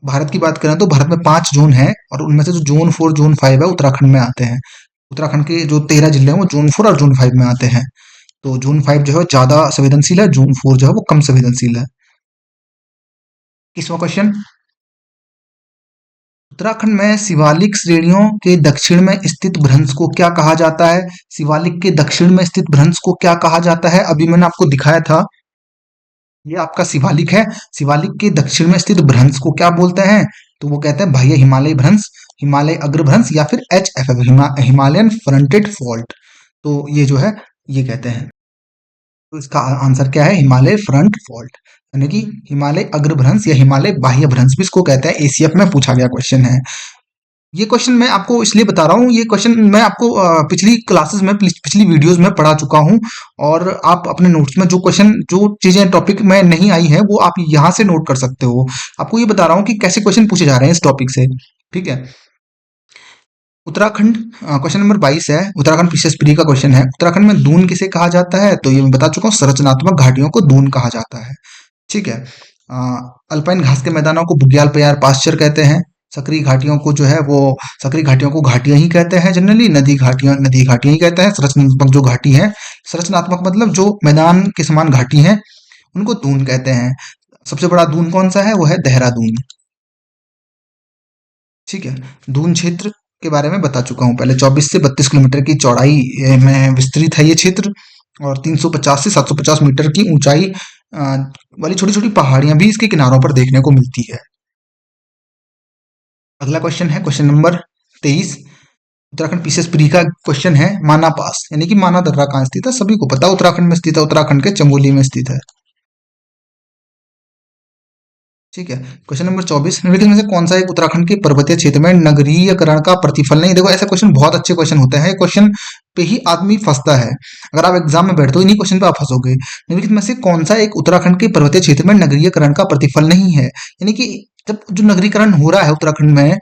भारत की बात करें तो भारत में 5 जोन है, और उनमें से जो जोन 4 जोन 5 है उत्तराखंड में आते हैं। उत्तराखंड के जो 13 जिले हैं वो जोन 4 और जोन 5 में आते हैं। तो जोन 5 जो है ज्यादा संवेदनशील है, जोन 4 जो है वो कम संवेदनशील है। 21वां क्वेश्चन, उत्तराखंड में शिवालिक श्रेणियों के दक्षिण में स्थित भ्रंश को क्या कहा जाता है? शिवालिक के दक्षिण में स्थित भ्रंश को क्या कहा जाता है? अभी मैंने आपको दिखाया था, ये आपका शिवालिक है। शिवालिक के दक्षिण में स्थित भ्रंश को क्या बोलते हैं? तो वो कहते हैं बाह्य हिमालय भ्रंश, हिमालय अग्र भ्रंश, या फिर HFF, हिमालयन फ्रंटेड फॉल्ट। तो ये जो है ये कहते हैं। तो इसका आंसर क्या है? हिमालय फ्रंट फॉल्ट, यानी कि हिमालय अग्र भ्रंश या हिमालय बाह्य भ्रंश भी इसको कहते हैं। एसीएफ में पूछा गया क्वेश्चन है। ये क्वेश्चन मैं आपको इसलिए बता रहा हूँ, ये क्वेश्चन मैं आपको पिछली क्लासेस में, पिछली वीडियोस में पढ़ा चुका हूँ। और आप अपने नोट्स में जो क्वेश्चन, जो चीजें टॉपिक में नहीं आई हैं, वो आप यहाँ से नोट कर सकते हो। आपको ये बता रहा हूँ कि कैसे क्वेश्चन पूछे जा रहे हैं इस टॉपिक से। ठीक है, उत्तराखंड, क्वेश्चन नंबर 22 है, उत्तराखंड पीसीएस प्री का क्वेश्चन है। उत्तराखंड में दून किसे कहा जाता है? तो ये मैं बता चुका हूँ, संरचनात्मक घाटियों को दून कहा जाता है। ठीक है, अल्पाइन घास के मैदानों को बुग्याल प्यार पास्चर कहते हैं। सक्रिय घाटियों को जो है वो, सक्रिय घाटियों को घाटियां ही कहते हैं जनरली। नदी घाटियां ही कहते हैं। संरचनात्मक जो घाटी है, संरचनात्मक मतलब जो मैदान के समान घाटी है, उनको दून कहते हैं। सबसे बड़ा दून कौन सा है? वो है देहरादून। ठीक है, दून क्षेत्र के बारे में बता चुका हूँ पहले। 24 से 32 किलोमीटर की चौड़ाई में विस्तृत है ये क्षेत्र, और 350 से 750 मीटर की ऊंचाई वाली छोटी छोटी पहाड़ियां भी इसके किनारों पर देखने को मिलती है। अगला क्वेश्चन है question number 23। Uttarakhand PCS pre का क्वेश्चन है, माना पास यानी कि माना दर्रा कहाँ स्थित है? सभी को पता है उत्तराखंड में स्थित है, उत्तराखंड के चमोली में स्थित है। ठीक है। क्वेश्चन नंबर 24, निम्नलिखित में से कौन सा एक उत्तराखंड के पर्वतीय क्षेत्र में नगरीयकरण का प्रतिफल नहीं? देखो ऐसे क्वेश्चन बहुत अच्छे क्वेश्चन होते हैं, क्वेश्चन पे ही आदमी फंसता है। अगर आप एग्जाम में बैठते हो इन्हीं क्वेश्चन पे आप फंसोगे। निम्नलिखित में से कौन सा एक उत्तराखंड के पर्वतीय क्षेत्र में नगरीयकरण का प्रतिफल नहीं है? यानी कि जब जो नगरीकरण हो रहा है उत्तराखंड में,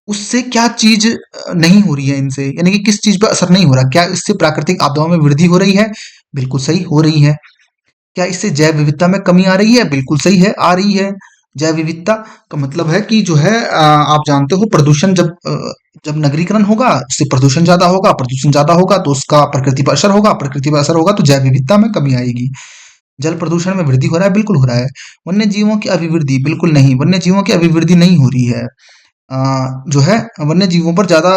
उससे क्या चीज नहीं हो रही है इनसे, यानी कि किस चीज पर असर नहीं हो रहा? क्या इससे प्राकृतिक आपदाओं में वृद्धि हो रही है? बिल्कुल सही, हो रही है। क्या इससे जैव विविधता में कमी आ रही है? बिल्कुल सही है, आ रही है। जैव विविधता का मतलब है कि जो है आप जानते हो प्रदूषण जब नगरीकरण होगा उससे प्रदूषण ज्यादा होगा, प्रदूषण ज्यादा होगा तो उसका प्रकृति पर असर होगा, प्रकृति पर असर होगा तो जैव विविधता में कमी आएगी। जल प्रदूषण में वृद्धि हो रहा है? बिल्कुल हो रहा है। वन्य जीवों की अभिवृद्धि? बिल्कुल नहीं, वन्य जीवों की अभिवृद्धि नहीं हो रही है। जो है वन्य जीवों पर ज्यादा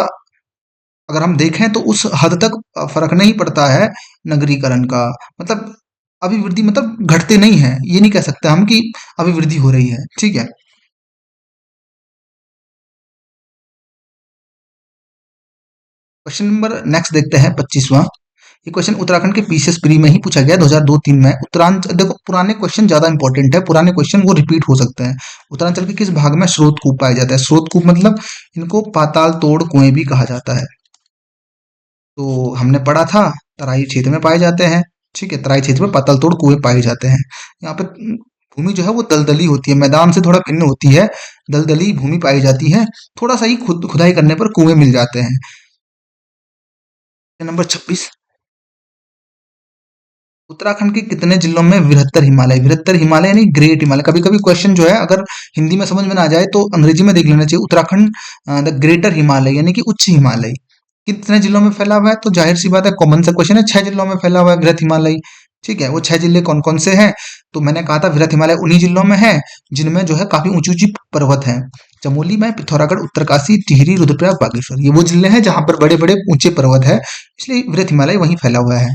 अगर हम देखें तो उस हद तक फर्क नहीं पड़ता है नगरीकरण का। मतलब अभिवृद्धि मतलब घटते नहीं है, ये नहीं कह सकते हम कि अभिवृद्धि हो रही है। ठीक है। क्वेश्चन नंबर नेक्स्ट देखते हैं 25वां। ये क्वेश्चन उत्तराखंड के पीसीएस प्री में ही पूछा गया 2002-3 में। उत्तरांचल, देखो पुराने क्वेश्चन ज्यादा इंपॉर्टेंट है, पुराने क्वेश्चन वो रिपीट हो सकते हैं। उत्तरांचल के किस भाग में स्रोत कूप पाया जाता है? स्रोत कूप मतलब इनको पाताल तोड़ कुएं भी कहा जाता है। तो हमने पढ़ा था तराई क्षेत्र में पाए जाते हैं। ठीक है, तराई क्षेत्र में पाताल तोड़ कुएं पाए जाते हैं। यहाँ पे भूमि जो है वो दलदली होती है, मैदान से थोड़ा भिन्न होती है, दलदली भूमि पाई जाती है। थोड़ा सा ही खुदाई करने पर कुएं मिल जाते हैं। नंबर 26, उत्तराखंड के कितने जिलों में वृहत्तर हिमालय? वृहत्तर हिमालय यानी ग्रेट हिमालय। कभी कभी क्वेश्चन जो है अगर हिंदी में समझ में ना जाए तो अंग्रेजी में देख लेना चाहिए। उत्तराखंड द ग्रेटर हिमालय यानी कि उच्च हिमालय कितने जिलों में फैला हुआ है? तो जाहिर सी बात है, कॉमन सा क्वेश्चन है, 6 जिलों में फैला हुआ है वृहत हिमालय। ठीक है, वो 6 जिले कौन कौन से हैं? तो मैंने कहा था वृहत हिमालय उन्हीं जिलों में है जिनमें जो है काफी ऊंची ऊंची पर्वत है। चमोली में, पिथौरागढ़, उत्तरकाशी, टिहरी, रुद्रप्रयाग, बागेश्वर, ये वो जिले हैं जहां पर बड़े बड़े ऊंचे पर्वत है, इसलिए वृहत हिमालय वहीं फैला हुआ है।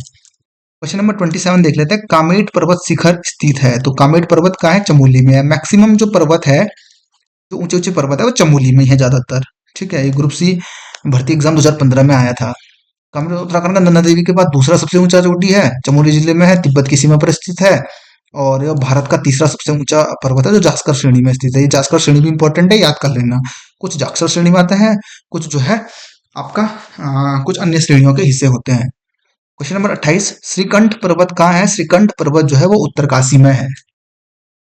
क्वेश्चन नंबर 27 देख लेते हैं। कामेट पर्वत शिखर स्थित है? तो कामेट पर्वत कहाँ है? चमोली में है। मैक्सिमम जो पर्वत है, जो ऊंचे ऊंचे पर्वत है, वो चमोली में ही है ज्यादातर। ठीक है, ये ग्रुप सी भर्ती एग्जाम 2015 में आया था। कामेट उत्तराखंड का नंदा देवी के बाद दूसरा सबसे ऊंचा चोटी है, चमोली जिले में है, तिब्बत की सीमा पर स्थित है, और यह भारत का तीसरा सबसे ऊंचा पर्वत है जो जास्कर श्रेणी में स्थित है। ये जास्कर श्रेणी भी इंपॉर्टेंट है, याद कर लेना। कुछ जास्कर श्रेणी में आते हैं, कुछ जो है आपका कुछ अन्य श्रेणियों के हिस्से होते हैं। क्वेश्चन नंबर 28, श्रीकंठ पर्वत कहाँ है? श्रीकंठ पर्वत जो है वो उत्तरकाशी में है।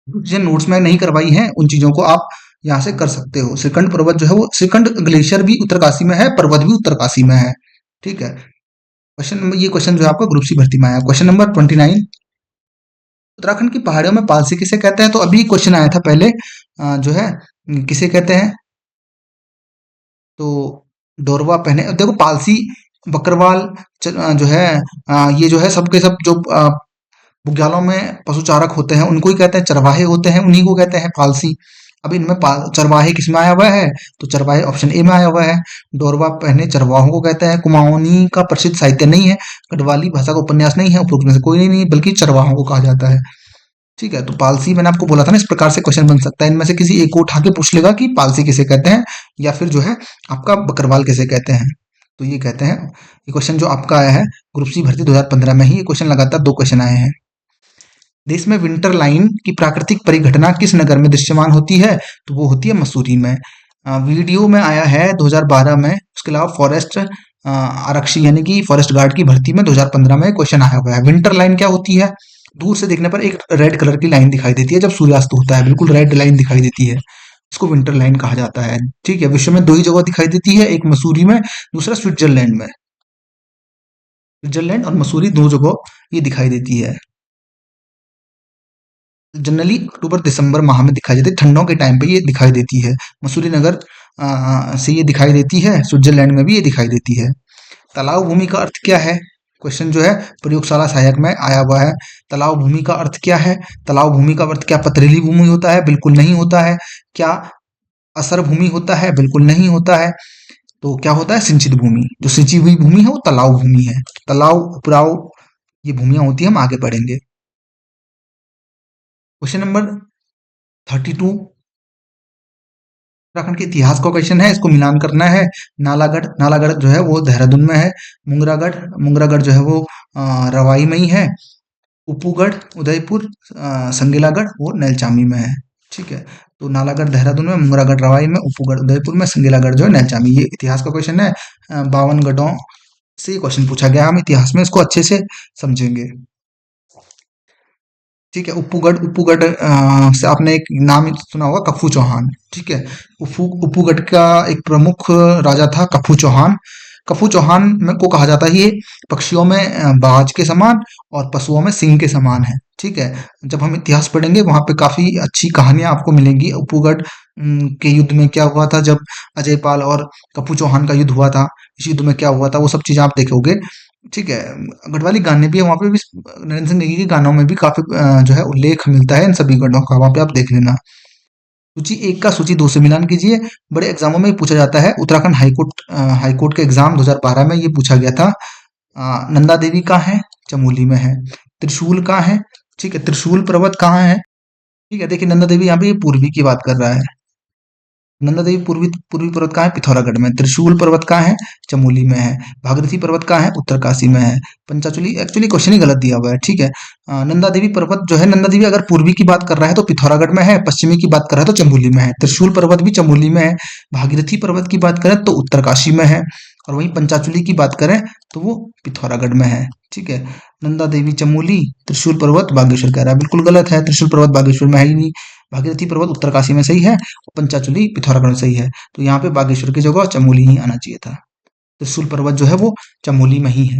जिन नोट्स में नहीं करवाई हैं उन चीजों को आप यहाँ से कर सकते हो। श्रीकंठ पर्वत जो है वो, श्रीकंठ ग्लेशियर भी उत्तरकाशी में है, पर्वत भी उत्तरकाशी में है। ठीक है। क्वेश्चन नंबर, ये क्वेश्चन जो है आपका ग्रुप सी भर्ती में आया। क्वेश्चन नंबर 29, उत्तराखंड की पहाड़ियों में पालसी किसे कहते हैं? तो अभी क्वेश्चन आया था पहले, जो है किसे कहते हैं? तो डोरवा पहने, देखो पालसी, बकरवाल, जो है ये जो है सबके सब जो बुग्यालों में पशु चारक होते हैं उनको ही कहते हैं, चरवाहे होते हैं उन्हीं को कहते हैं पालसी। अब इनमें चरवाहे किस में आया हुआ है? तो चरवाहे ऑप्शन ए में आया हुआ है। डोरवा पहने चरवाहों को कहते हैं। कुमाऊनी का प्रसिद्ध साहित्य नहीं है, गढ़वाली भाषा का उपन्यास नहीं है, उपरोक्त में से कोई नहीं, बल्कि चरवाहों को कहा जाता है। ठीक है, तो पालसी मैंने आपको बोला था ना, इस प्रकार से क्वेश्चन बन सकता है। इनमें से किसी एक को उठा के पूछ लेगा कि पालसी किसे कहते हैं, या फिर जो है आपका बकरवाल किसे कहते हैं। तो ये कहते हैं, ये क्वेश्चन जो आपका आया है ग्रुप सी भर्ती 2015 में ही, ये क्वेश्चन लगातार 2 क्वेश्चन आए हैं। देश में विंटर लाइन की प्राकृतिक परिघटना किस नगर में दृश्यमान होती है? तो वो होती है मसूरी में। वीडियो में आया है 2012 में। उसके अलावा फॉरेस्ट आरक्षी यानी कि फॉरेस्ट गार्ड की भर्ती में 2015 में क्वेश्चन आया हुआ है। विंटर लाइन क्या होती है? दूर से देखने पर एक रेड कलर की लाइन दिखाई देती है जब सूर्यास्त होता है, बिल्कुल रेड लाइन दिखाई देती है, इसको विंटर लाइन कहा जाता है। ठीक है, विश्व में 2 ही जगह दिखाई देती है, एक मसूरी में, दूसरा स्विट्जरलैंड में। स्विट्जरलैंड और मसूरी 2 जगह ये दिखाई देती है। जनरली अक्टूबर दिसंबर माह में दिखाई देती है, ठंडों के टाइम पे ये दिखाई देती है। मसूरी नगर से ये दिखाई देती है, स्विट्जरलैंड में भी ये दिखाई देती है। तालाब भूमि का अर्थ क्या है? क्वेश्चन जो है प्रयोगशाला सहायक में आया हुआ है। तालाब भूमि का अर्थ क्या है? तालाब भूमि का अर्थ क्या पथरीली भूमि होता है? बिल्कुल नहीं होता है। क्या असर भूमि होता है? बिल्कुल नहीं होता है। तो क्या होता है, सिंचित भूमि। जो सिंची हुई भूमि है वो तलाव भूमि है। तलाव, उपराव, ये भूमियां होती है। हम आगे पढ़ेंगे। क्वेश्चन नंबर 32 उत्तराखंड के इतिहास का क्वेश्चन है। इसको मिलान करना है। नालागढ़, नालागढ़ जो है वो देहरादून में है। मुंगरागढ़, मुंगरागढ़ जो है वो रवाई में ही है। उपूगढ़ उदयपुर, संगीलागढ़ वो नैलचामी में है। ठीक है, तो नालागढ़ देहरादून में, मुंगरागढ़ रवाई में, उपूगढ़ उदयपुर में, संगीलागढ़ जो है नैलचामी। ये इतिहास का क्वेश्चन है। 52 गढ़ों से ये क्वेश्चन पूछा गया। हम इतिहास में इसको अच्छे से समझेंगे। ठीक है, उप्पूगढ़, उप्पूगढ़ से आपने एक नाम सुना होगा, कप्पू चौहान। ठीक है, उप्पूगढ़ का एक प्रमुख राजा था कप्पू चौहान। कप्पू चौहान में को कहा जाता है ये पक्षियों में बाज के समान और पशुओं में सिंह के समान है। ठीक है, जब हम इतिहास पढ़ेंगे वहां पे काफी अच्छी कहानियां आपको मिलेंगी। उप्पूगढ़ के युद्ध में क्या हुआ था, जब अजय पाल और कप्पू चौहान का युद्ध हुआ था, इस युद्ध में क्या हुआ था, वो सब चीजें आप देखोगे। ठीक है, गढ़वाली गाने भी है वहाँ पे भी। नरेंद्र सिंह नेगी के गानों में भी काफी जो है उल्लेख मिलता है इन सभी गढ़ों का। वहाँ पे आप देख लेना। सूची एक का सूची दो से मिलान कीजिए। बड़े एग्जामों में पूछा जाता है। उत्तराखंड हाईकोर्ट, हाईकोर्ट के एग्जाम 2012 में ये पूछा गया था। नंदा देवी कहाँ है, चमोली में है। त्रिशूल कहाँ है, ठीक है, त्रिशूल पर्वत कहाँ है। ठीक है, देखिए नंदा देवी यहाँ पे ये पूर्वी की बात कर रहा है। नंदा देवी पूर्वी पूर्वी पर्वत कहाँ है, पिथौरागढ़ में। त्रिशूल पर्वत कहाँ है, चमोली में है। भागीरथी पर्वत कहाँ है, उत्तरकाशी में है। पंचाचूली, एक्चुअली क्वेश्चन ही गलत दिया हुआ है। ठीक है, नंदा देवी पर्वत जो है, नंदा देवी अगर पूर्वी की बात कर रहा है तो पिथौरागढ़ में है, पश्चिमी की बात कर रहा है तो चमोली में है। त्रिशूल पर्वत भी चमोली में है। भागीरथी पर्वत की बात करें तो उत्तरकाशी में है। और वहीं पंचाचूली की बात करें तो वो पिथौरागढ़ में है। ठीक है, नंदा देवी चमोली, त्रिशूल पर्वत बागेश्वर कह रहा है, बिल्कुल गलत है। त्रिशूल पर्वत बागेश्वर में है ही नहीं। भागीरथी पर्वत उत्तरकाशी में सही है, पंचाचूली पिथौरागढ़ में सही है। तो यहाँ पे बागेश्वर की जगह चमोली ही आना चाहिए था। त्रिशूल पर्वत जो है वो चमोली में ही है।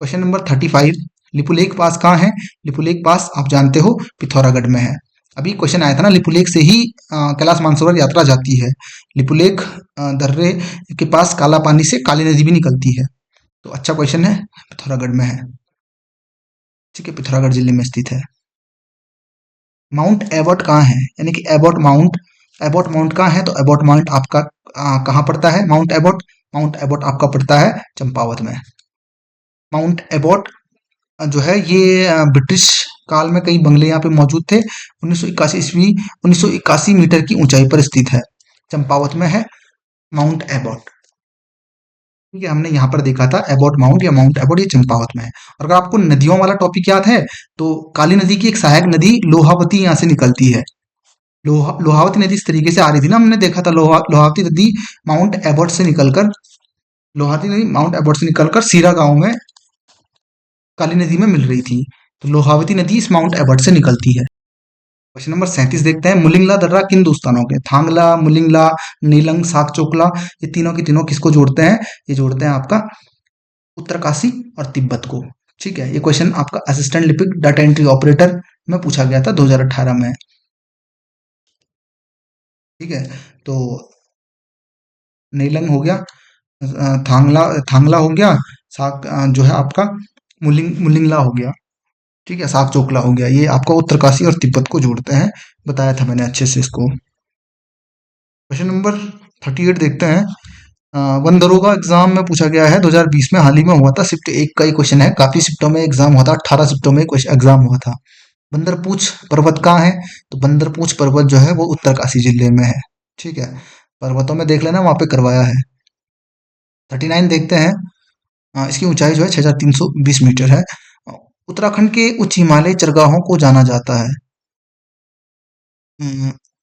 क्वेश्चन नंबर 35, लिपुलेख पास कहाँ है। लिपुलेख पास आप जानते हो पिथौरागढ़ में है। अभी क्वेश्चन आया था ना, लिपुलेख से ही कैलाश मानसरोवर यात्रा जाती है। लिपुलेख दर्रे के पास काला पानी से काली नदी भी निकलती है। तो अच्छा क्वेश्चन है, पिथौरागढ़ में है। ठीक है, पिथौरागढ़ जिले में स्थित है। माउंट एबॉट कहाँ है, यानी कि एबॉट माउंट, एबॉट माउंट कहाँ है, तो एबॉट माउंट आपका कहाँ पड़ता है, माउंट एबॉट। माउंट एबॉट आपका पड़ता है चंपावत में। माउंट एबॉट जो है ये ब्रिटिश काल में कई बंगले यहाँ पे मौजूद थे। 1981 ईस्वी, 1981 मीटर की ऊंचाई पर स्थित है। चंपावत में है माउंट एबॉट। ठीक है, हमने यहाँ पर देखा था एबॉट माउंट या माउंट एबॉट, ये चंपावत में है। और अगर आपको नदियों वाला टॉपिक याद है तो काली नदी की एक सहायक नदी लोहावती यहाँ से निकलती है। लोहावती नदी इस तरीके से आ रही थी ना, हमने देखा था लोहावती नदी माउंट एबॉट से निकलकर, लोहावती नदी माउंट एबॉट से निकलकर सीरा गांव में काली नदी में मिल रही थी। तो लोहावती नदी इस माउंट एबॉट से निकलती है। क्वेश्चन नंबर 37 देखते हैं। मुलिंगला दर्रा किन दो स्थानों के, थांगला, मुलिंगला, नीलंग, साकचोकला, ये तीनों की तीनों किसको जोड़ते हैं, ये जोड़ते हैं आपका उत्तरकाशी और तिब्बत को। ठीक है, ये क्वेश्चन आपका असिस्टेंट लिपिक डाटा एंट्री ऑपरेटर में पूछा गया था 2018 में। ठीक है, तो नीलंग हो गया, थांगला, थांगला हो गया, साक जो है आपका मुलिंगला हो गया। ठीक है, साक चोकला हो गया। ये आपका उत्तरकाशी और तिब्बत को जोड़ते हैं, बताया था मैंने अच्छे से इसको। क्वेश्चन नंबर 38 देखते हैं। वन दरोगा एग्जाम में पूछा गया है, 2020 में हाल ही में हुआ था। शिफ्ट एक का ही क्वेश्चन है, काफी शिफ्टों में एग्जाम हुआ था, 18 शिफ्टों में एग्जाम हुआ था। बंदरपूछ पर्वत कहाँ है, तो बंदरपूछ पर्वत जो है वो उत्तरकाशी जिले में है। ठीक है, पर्वतों में देख लेना, वहां पे करवाया है। 39 देखते हैं। इसकी ऊंचाई जो है 6320 मीटर है। उत्तराखंड के उच्च हिमालय चरगाहों को जाना जाता है,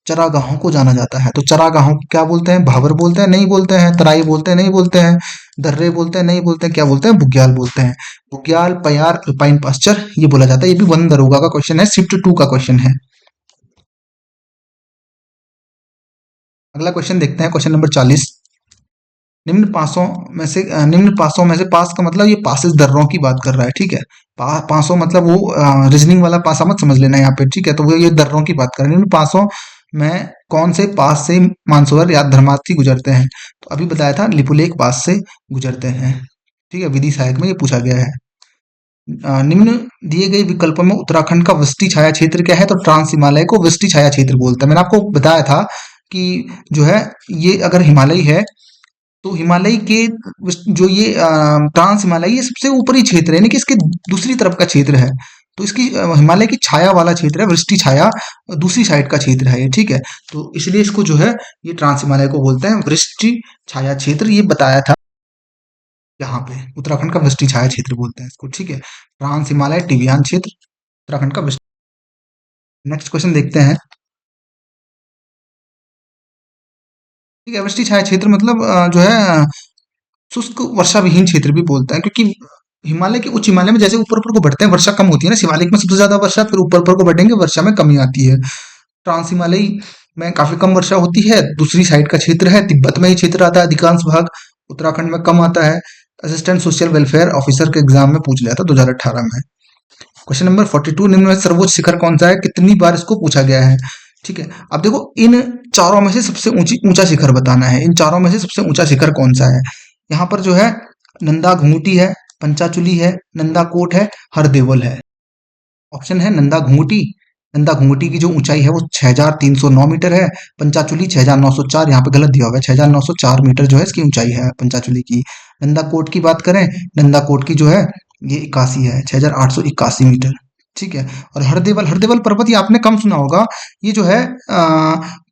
चरागाहों को जाना जाता है। तो चरागाहों को क्या बोलते हैं, भाबर बोलते हैं, नहीं बोलते हैं। तराई बोलते हैं, नहीं बोलते हैं। दर्रे बोलते हैं, नहीं बोलते हैं। क्या बोलते हैं, बुग्याल बोलते हैं। बुग्याल, पयार, अल्पाइन पास्चर, ये बोला जाता है। ये भी वन दरोगा का क्वेश्चन है, शिफ्ट 2 का क्वेश्चन है। अगला क्वेश्चन देखते हैं, क्वेश्चन नंबर 40। निम्न पासों में से, पास का मतलब ये पासेस दर्रों की बात कर रहा है। ठीक है, पासों मतलब वो रीजनिंग वाला पासा मत समझ लेना यहाँ पे। ठीक है, तो वो ये दर्रों की बात कर रहे हैं। निम्न पासों में कौन से पास से मानसरोवर या धर्मार्थी गुजरते हैं, तो अभी बताया था लिपुलेख पास से गुजरते हैं। ठीक है, विधि सहायक में ये पूछा गया है। निम्न दिए गए विकल्पों में उत्तराखंड का वृष्टि छाया क्षेत्र क्या है, तो ट्रांस हिमालय को वृष्टि छाया क्षेत्र बोलते हैं। मैंने आपको बताया था कि जो है ये अगर हिमालय है तो हिमालय के जो ये ट्रांस हिमालय ये सबसे ऊपरी क्षेत्र है, यानी कि इसके दूसरी तरफ का क्षेत्र है। तो इसकी हिमालय की छाया वाला क्षेत्र है, वृष्टि छाया दूसरी साइड का क्षेत्र है ये, ठीक है। तो इसलिए इसको जो है ये ट्रांस हिमालय को बोलते हैं वृष्टि छाया क्षेत्र, ये बताया था यहाँ पे। उत्तराखंड का वृष्टि छाया क्षेत्र बोलते हैं इसको, ठीक है। ट्रांस हिमालय टिबियान क्षेत्र उत्तराखंड का वृष्टि। नेक्स्ट क्वेश्चन देखते हैं। ठीक है, वृष्टि छाया क्षेत्र मतलब जो है शुष्क वर्षा विहीन क्षेत्र भी बोलते हैं, क्योंकि हिमालय के उच्च हिमालय में जैसे ऊपर ऊपर को बढ़ते हैं वर्षा कम होती है ना, शिवालिक में सबसे ज्यादा वर्षा, फिर ऊपर ऊपर को बढ़ेंगे वर्षा में कमी आती है। ट्रांस हिमालय में काफी कम वर्षा होती है, दूसरी साइड का क्षेत्र है, तिब्बत में ही क्षेत्र आता है अधिकांश भाग, उत्तराखंड में कम आता है। असिस्टेंट सोशल वेलफेयर ऑफिसर के एग्जाम में पूछ लिया था 2018 में। क्वेश्चन नंबर 42, निम्न में सर्वोच्च शिखर कौन सा है, कितनी बार इसको पूछा गया है। ठीक है, अब देखो इन चारों में से सबसे ऊंचा शिखर बताना है, इन चारों में से सबसे ऊंचा शिखर कौन सा है। यहाँ पर जो है नंदा घुंगटी है, पंचाचुली है, नंदा कोट है, हरदेवल है। ऑप्शन है नंदा घुंगटी। नंदा घुंगटी की जो ऊंचाई है वो 6309 मीटर है, पंचाचुली 6904, यहाँ पे गलत दिया हुआ है, 6904 मीटर जो है इसकी ऊंचाई है पंचाचुली की। नंदा कोट की बात करें, नंदा कोट की जो है ये 81 है, 6881 मीटर। ठीक है, और हरदेवल, हरदेवल पर्वत ये आपने कम सुना होगा, ये जो है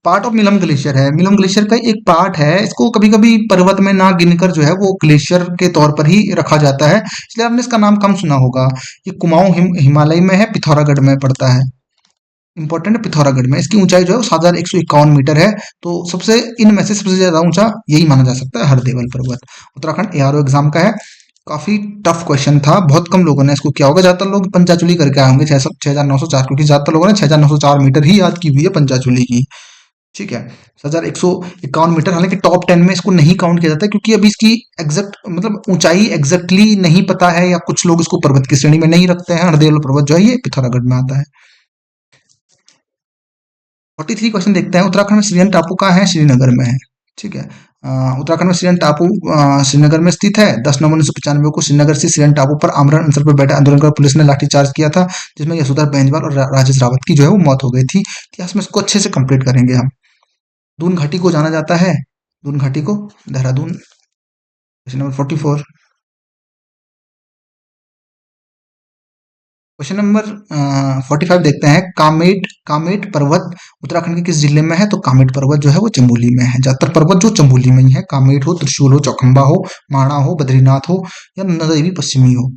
पार्ट ऑफ मिलम ग्लेशियर है, मिलम ग्लेशियर का एक पार्ट है, इसको कभी कभी पर्वत में ना गिनकर जो है वो ग्लेशियर के तौर पर ही रखा जाता है, इसलिए आपने इसका नाम कम सुना होगा। ये कुमाऊं हिमालय में है, पिथौरागढ़ में पड़ता है, इंपॉर्टेंट है पिथौरागढ़ में। इसकी ऊंचाई जो है 7151 मीटर है, तो सबसे इनमें से सबसे ज्यादा ऊंचा यही माना जा सकता है हरदेवल पर्वत। उत्तराखंड एआरओ एग्जाम का है, काफी टफ क्वेश्चन था, बहुत कम लोगों ने इसको किया होगा, ज्यादातर लोग पंचाचुली करके आए होंगे 6904, क्योंकि ज्यादातर लोगों ने 6904 मीटर ही याद की हुई है पंचाचुली की। ठीक है, 7151 मीटर, हालांकि टॉप 10 में इसको नहीं काउंट किया जाता क्योंकि अभी इसकी एग्जैक्ट मतलब ऊंचाई एग्जैक्टली नहीं पता है, या कुछ लोग इसको पर्वत की श्रेणी में नहीं रखते हैं। हरदेवल पर्वत जो है ये पिथौरागढ़ में आता है। 43 क्वेश्चन देखते हैं। उत्तराखंड में श्रीनगर टापू कहाँ है, श्रीनगर में है। ठीक है, उत्तराखंड में श्रीनगर टापू श्रीनगर में स्थित है। 10 नवंबर 1995 को श्रीनगर से श्रीनगर टापू पर आमरण अनशन पर बैठे आंदोलन कर पुलिस ने लाठीचार्ज किया था, जिसमें यशोधर बेंजवाल और राजेश रावत की जो है वो मौत हो गई थी। इतिहास में इसको अच्छे से कंप्लीट करेंगे हम। दून घाटी को जाना जाता है, दून घाटी को Dehradun. Question number 44। Question number 45 देखते हैं। कामेट, कामेट पर्वत उत्तराखंड के किस जिले में है, तो कामेट पर्वत जो है वो चमोली में है। ज्यादातर पर्वत जो चमोली में ही है, कामेट हो, त्रिशूल हो, चौखंबा हो, माणा हो, बद्रीनाथ हो, या नंदा देवी पश्चिमी हो।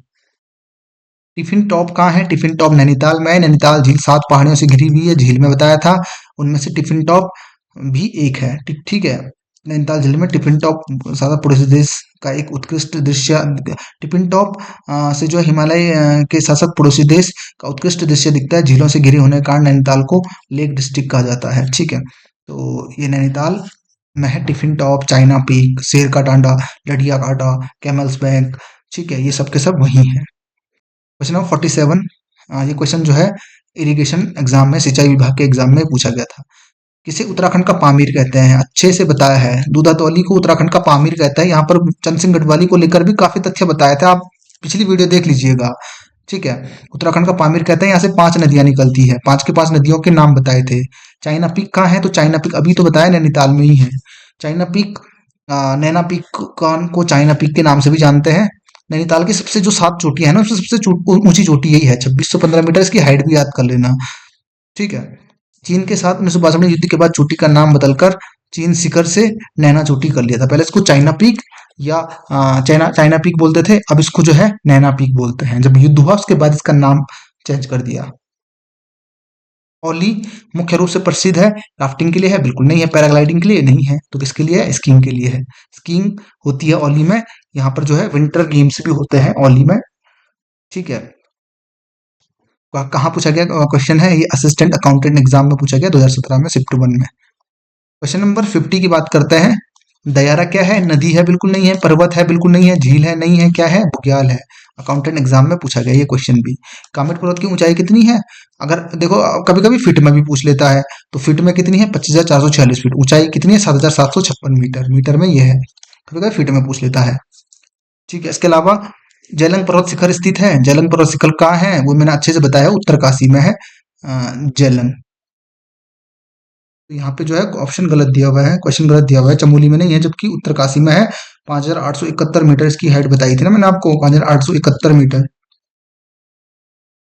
टिफिन टॉप कहाँ है, टिफिन टॉप नैनीताल में है। नैनीताल झील 7 पहाड़ियों से घिरी हुई है, झील में बताया था, उनमें से टिफिन टॉप भी एक है। ठीक है, नैनीताल जिले में टिफिन टॉप सादा पड़ोसी देश का एक उत्कृष्ट दृश्य, टिफिन टॉप से जो है हिमालय के शासक पड़ोसी देश का उत्कृष्ट दृश्य दिखता है। झीलों से घिरे होने के कारण नैनीताल को लेक डिस्ट्रिक्ट कहा जाता है। ठीक है, तो ये नैनीताल में है टिफिन टॉप, चाइना पीक, शेर का टांडा, लड़िया काटा, कैमल्स बैंक। ठीक है, ये सब के सब वही है। क्वेश्चन नंबर 47, ये क्वेश्चन जो है इरिगेशन एग्जाम में, सिंचाई विभाग के एग्जाम में पूछा गया था। किसे उत्तराखंड का पामीर कहते हैं, अच्छे से बताया है। दूधातौली को उत्तराखंड का पामीर कहता है। यहाँ पर चंद सिंह गढ़वाली को लेकर भी काफी तथ्य बताया था, आप पिछली वीडियो देख लीजिएगा। ठीक है, उत्तराखंड का पामीर कहते हैं। यहाँ से 5 नदियां निकलती है, 5 के 5 नदियों के नाम बताए थे। चाइना पीक कहाँ है, तो चाइना पीक अभी तो बताया नैनीताल में ही है। चाइना पीक, नैना पीक को चाइना पीक के नाम से भी जानते हैं। नैनीताल की सबसे जो 7 चोटियां है ना, उसमें सबसे ऊंची चोटी यही है, 2615 मीटर, इसकी हाइट भी याद कर लेना। ठीक है, चीन के साथ 1962 में युद्ध के बाद चोटी का नाम बदलकर चीन शिखर से नैना चोटी कर लिया था। पहले इसको चाइना पीक या चाइना चाइना पीक बोलते थे, अब इसको जो है नैना पीक बोलते हैं। जब युद्ध हुआ उसके बाद इसका नाम चेंज कर दिया। औली मुख्य रूप से प्रसिद्ध है, राफ्टिंग के लिए है, बिल्कुल नहीं है। पैराग्लाइडिंग के लिए नहीं है, तो किसके लिए है, स्कीइंग के लिए है। स्कीइंग होती है औली में। यहाँ पर जो है विंटर गेम्स भी होते हैं औली में। ठीक है, कहाँ पूछा गया क्वेश्चन है, ये असिस्टेंट अकाउंटेंट एग्जाम में पूछा गया 2017 में, शिफ्ट 1 में। क्वेश्चन नंबर 50 की बात करते हैं। दयारा क्या है, नदी है, बिल्कुल नहीं है। पर्वत है, बिल्कुल नहीं है। झील है, नहीं है। क्या है, बुग्याल है। अकाउंटेंट एग्जाम में पूछा गया ये क्वेश्चन भी। कामेट पर्वत की ऊंचाई कितनी है, अगर देखो कभी कभी फीट में भी पूछ लेता है, तो फीट में कितनी है, 25,446 फीट। ऊंचाई कितनी है, 7,756 मीटर, मीटर में ये है। कभी कभी फीट में पूछ लेता है। ठीक है, इसके अलावा जेलंग पर्वत शिखर स्थित है। जेलंग पर्वत शिखर कहाँ है, वो मैंने अच्छे से बताया, उत्तरकाशी में है जेलंग। तो यहाँ पे जो है ऑप्शन गलत दिया हुआ है, क्वेश्चन गलत दिया हुआ है, चमोली में नहीं है जबकि उत्तरकाशी में है। 5,871 मीटर इसकी हाइट बताई थी ना मैंने आपको, 5,871 मीटर।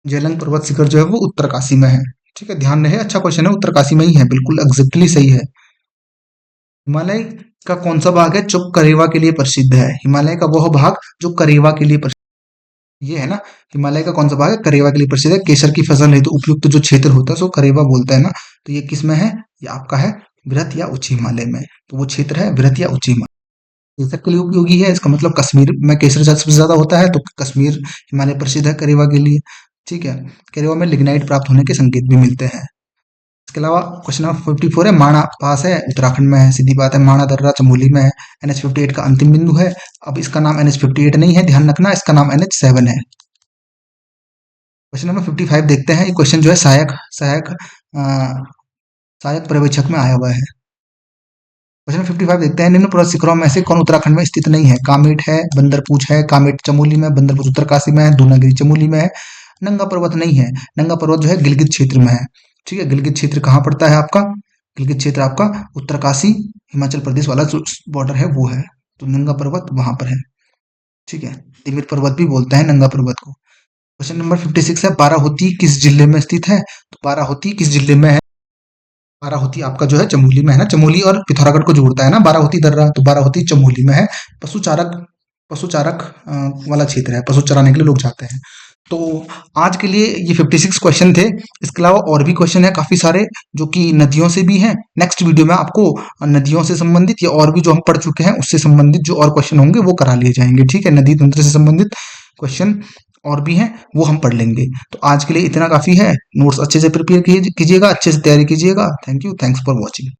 जेलंग पर्वत शिखर जो है वो उत्तरकाशी में है। ठीक है, ध्यान रहे, अच्छा क्वेश्चन है, उत्तरकाशी में ही है, बिल्कुल एग्जैक्टली सही है। हिमालय का कौन सा भाग है जो करेवा के लिए प्रसिद्ध है? हिमालय का वह भाग जो करेवा के लिए प्रसिद्ध, ये है ना, हिमालय का कौन सा भाग है करेवा के लिए प्रसिद्ध है? केसर की फसल है तो उपयुक्त जो क्षेत्र होता है सो करेवा बोलता है ना, तो ये किस में है? ये आपका है वृहत या उच्च हिमालय में, तो वो क्षेत्र है वृहत या उच्च हिमालय। केसर के लिए उपयोगी है, इसका मतलब कश्मीर में केसर सबसे ज्यादा होता है, तो कश्मीर हिमालय प्रसिद्ध है करेवा के लिए। ठीक है, करेवा में लिग्नाइट प्राप्त होने के संकेत भी मिलते हैं। इसके अलावा क्वेश्चन नंबर 54 है, माणा पास है, उत्तराखंड में है, सीधी बात है, माणा दर्रा चमोली में है, NH58 का अंतिम बिंदु है। अब इसका नाम NH58 नहीं है, ध्यान रखना, इसका नाम NH7 है। क्वेश्चन नंबर 55 देखते हैं, ये क्वेश्चन जो है सहायक सहायक सहायक पर्यवेक्षक में आया हुआ है। क्वेश्चन 55 देखते हैं, निम्न पर्वत शिखरों में से कौन उत्तराखंड में स्थित नहीं है? कामेट है, बंदरपूछ है, कामेट चमोली में, बंदरपूछ उत्तरकाशी में है, दूनागिरी चमोली में है, नंगा पर्वत नहीं है। नंगा पर्वत जो है गिलगित क्षेत्र में है। ठीक है, गिलगित क्षेत्र कहाँ पड़ता है आपका? गिलगित क्षेत्र आपका उत्तरकाशी हिमाचल प्रदेश वाला जो बॉर्डर है वो है, तो नंगा पर्वत वहां पर है। ठीक है, तिमिर पर्वत भी बोलते हैं नंगा पर्वत को। क्वेश्चन नंबर 56 है, बाराहोती किस जिले में स्थित है? तो बाराहोती किस जिले में है? बाराहोती आपका जो है चमोली में है ना, चमोली और पिथौरागढ़ को जोड़ता है ना बाराहोती दर्रा, तो बाराहोती चमोली में है। पशुचारक पशुचारक वाला क्षेत्र है, पशु चराने के लिए लोग जाते हैं। तो आज के लिए ये 56 क्वेश्चन थे। इसके अलावा और भी क्वेश्चन है काफी सारे जो कि नदियों से भी हैं। नेक्स्ट वीडियो में आपको नदियों से संबंधित या और भी जो हम पढ़ चुके हैं उससे संबंधित जो और क्वेश्चन होंगे वो करा लिए जाएंगे। ठीक है, नदी तंत्र से संबंधित क्वेश्चन और भी हैं वो हम पढ़ लेंगे। तो आज के लिए इतना काफी है। नोट्स अच्छे से प्रिपेयर कीजिएगा, अच्छे से तैयारी कीजिएगा। Thank you, thanks for watching.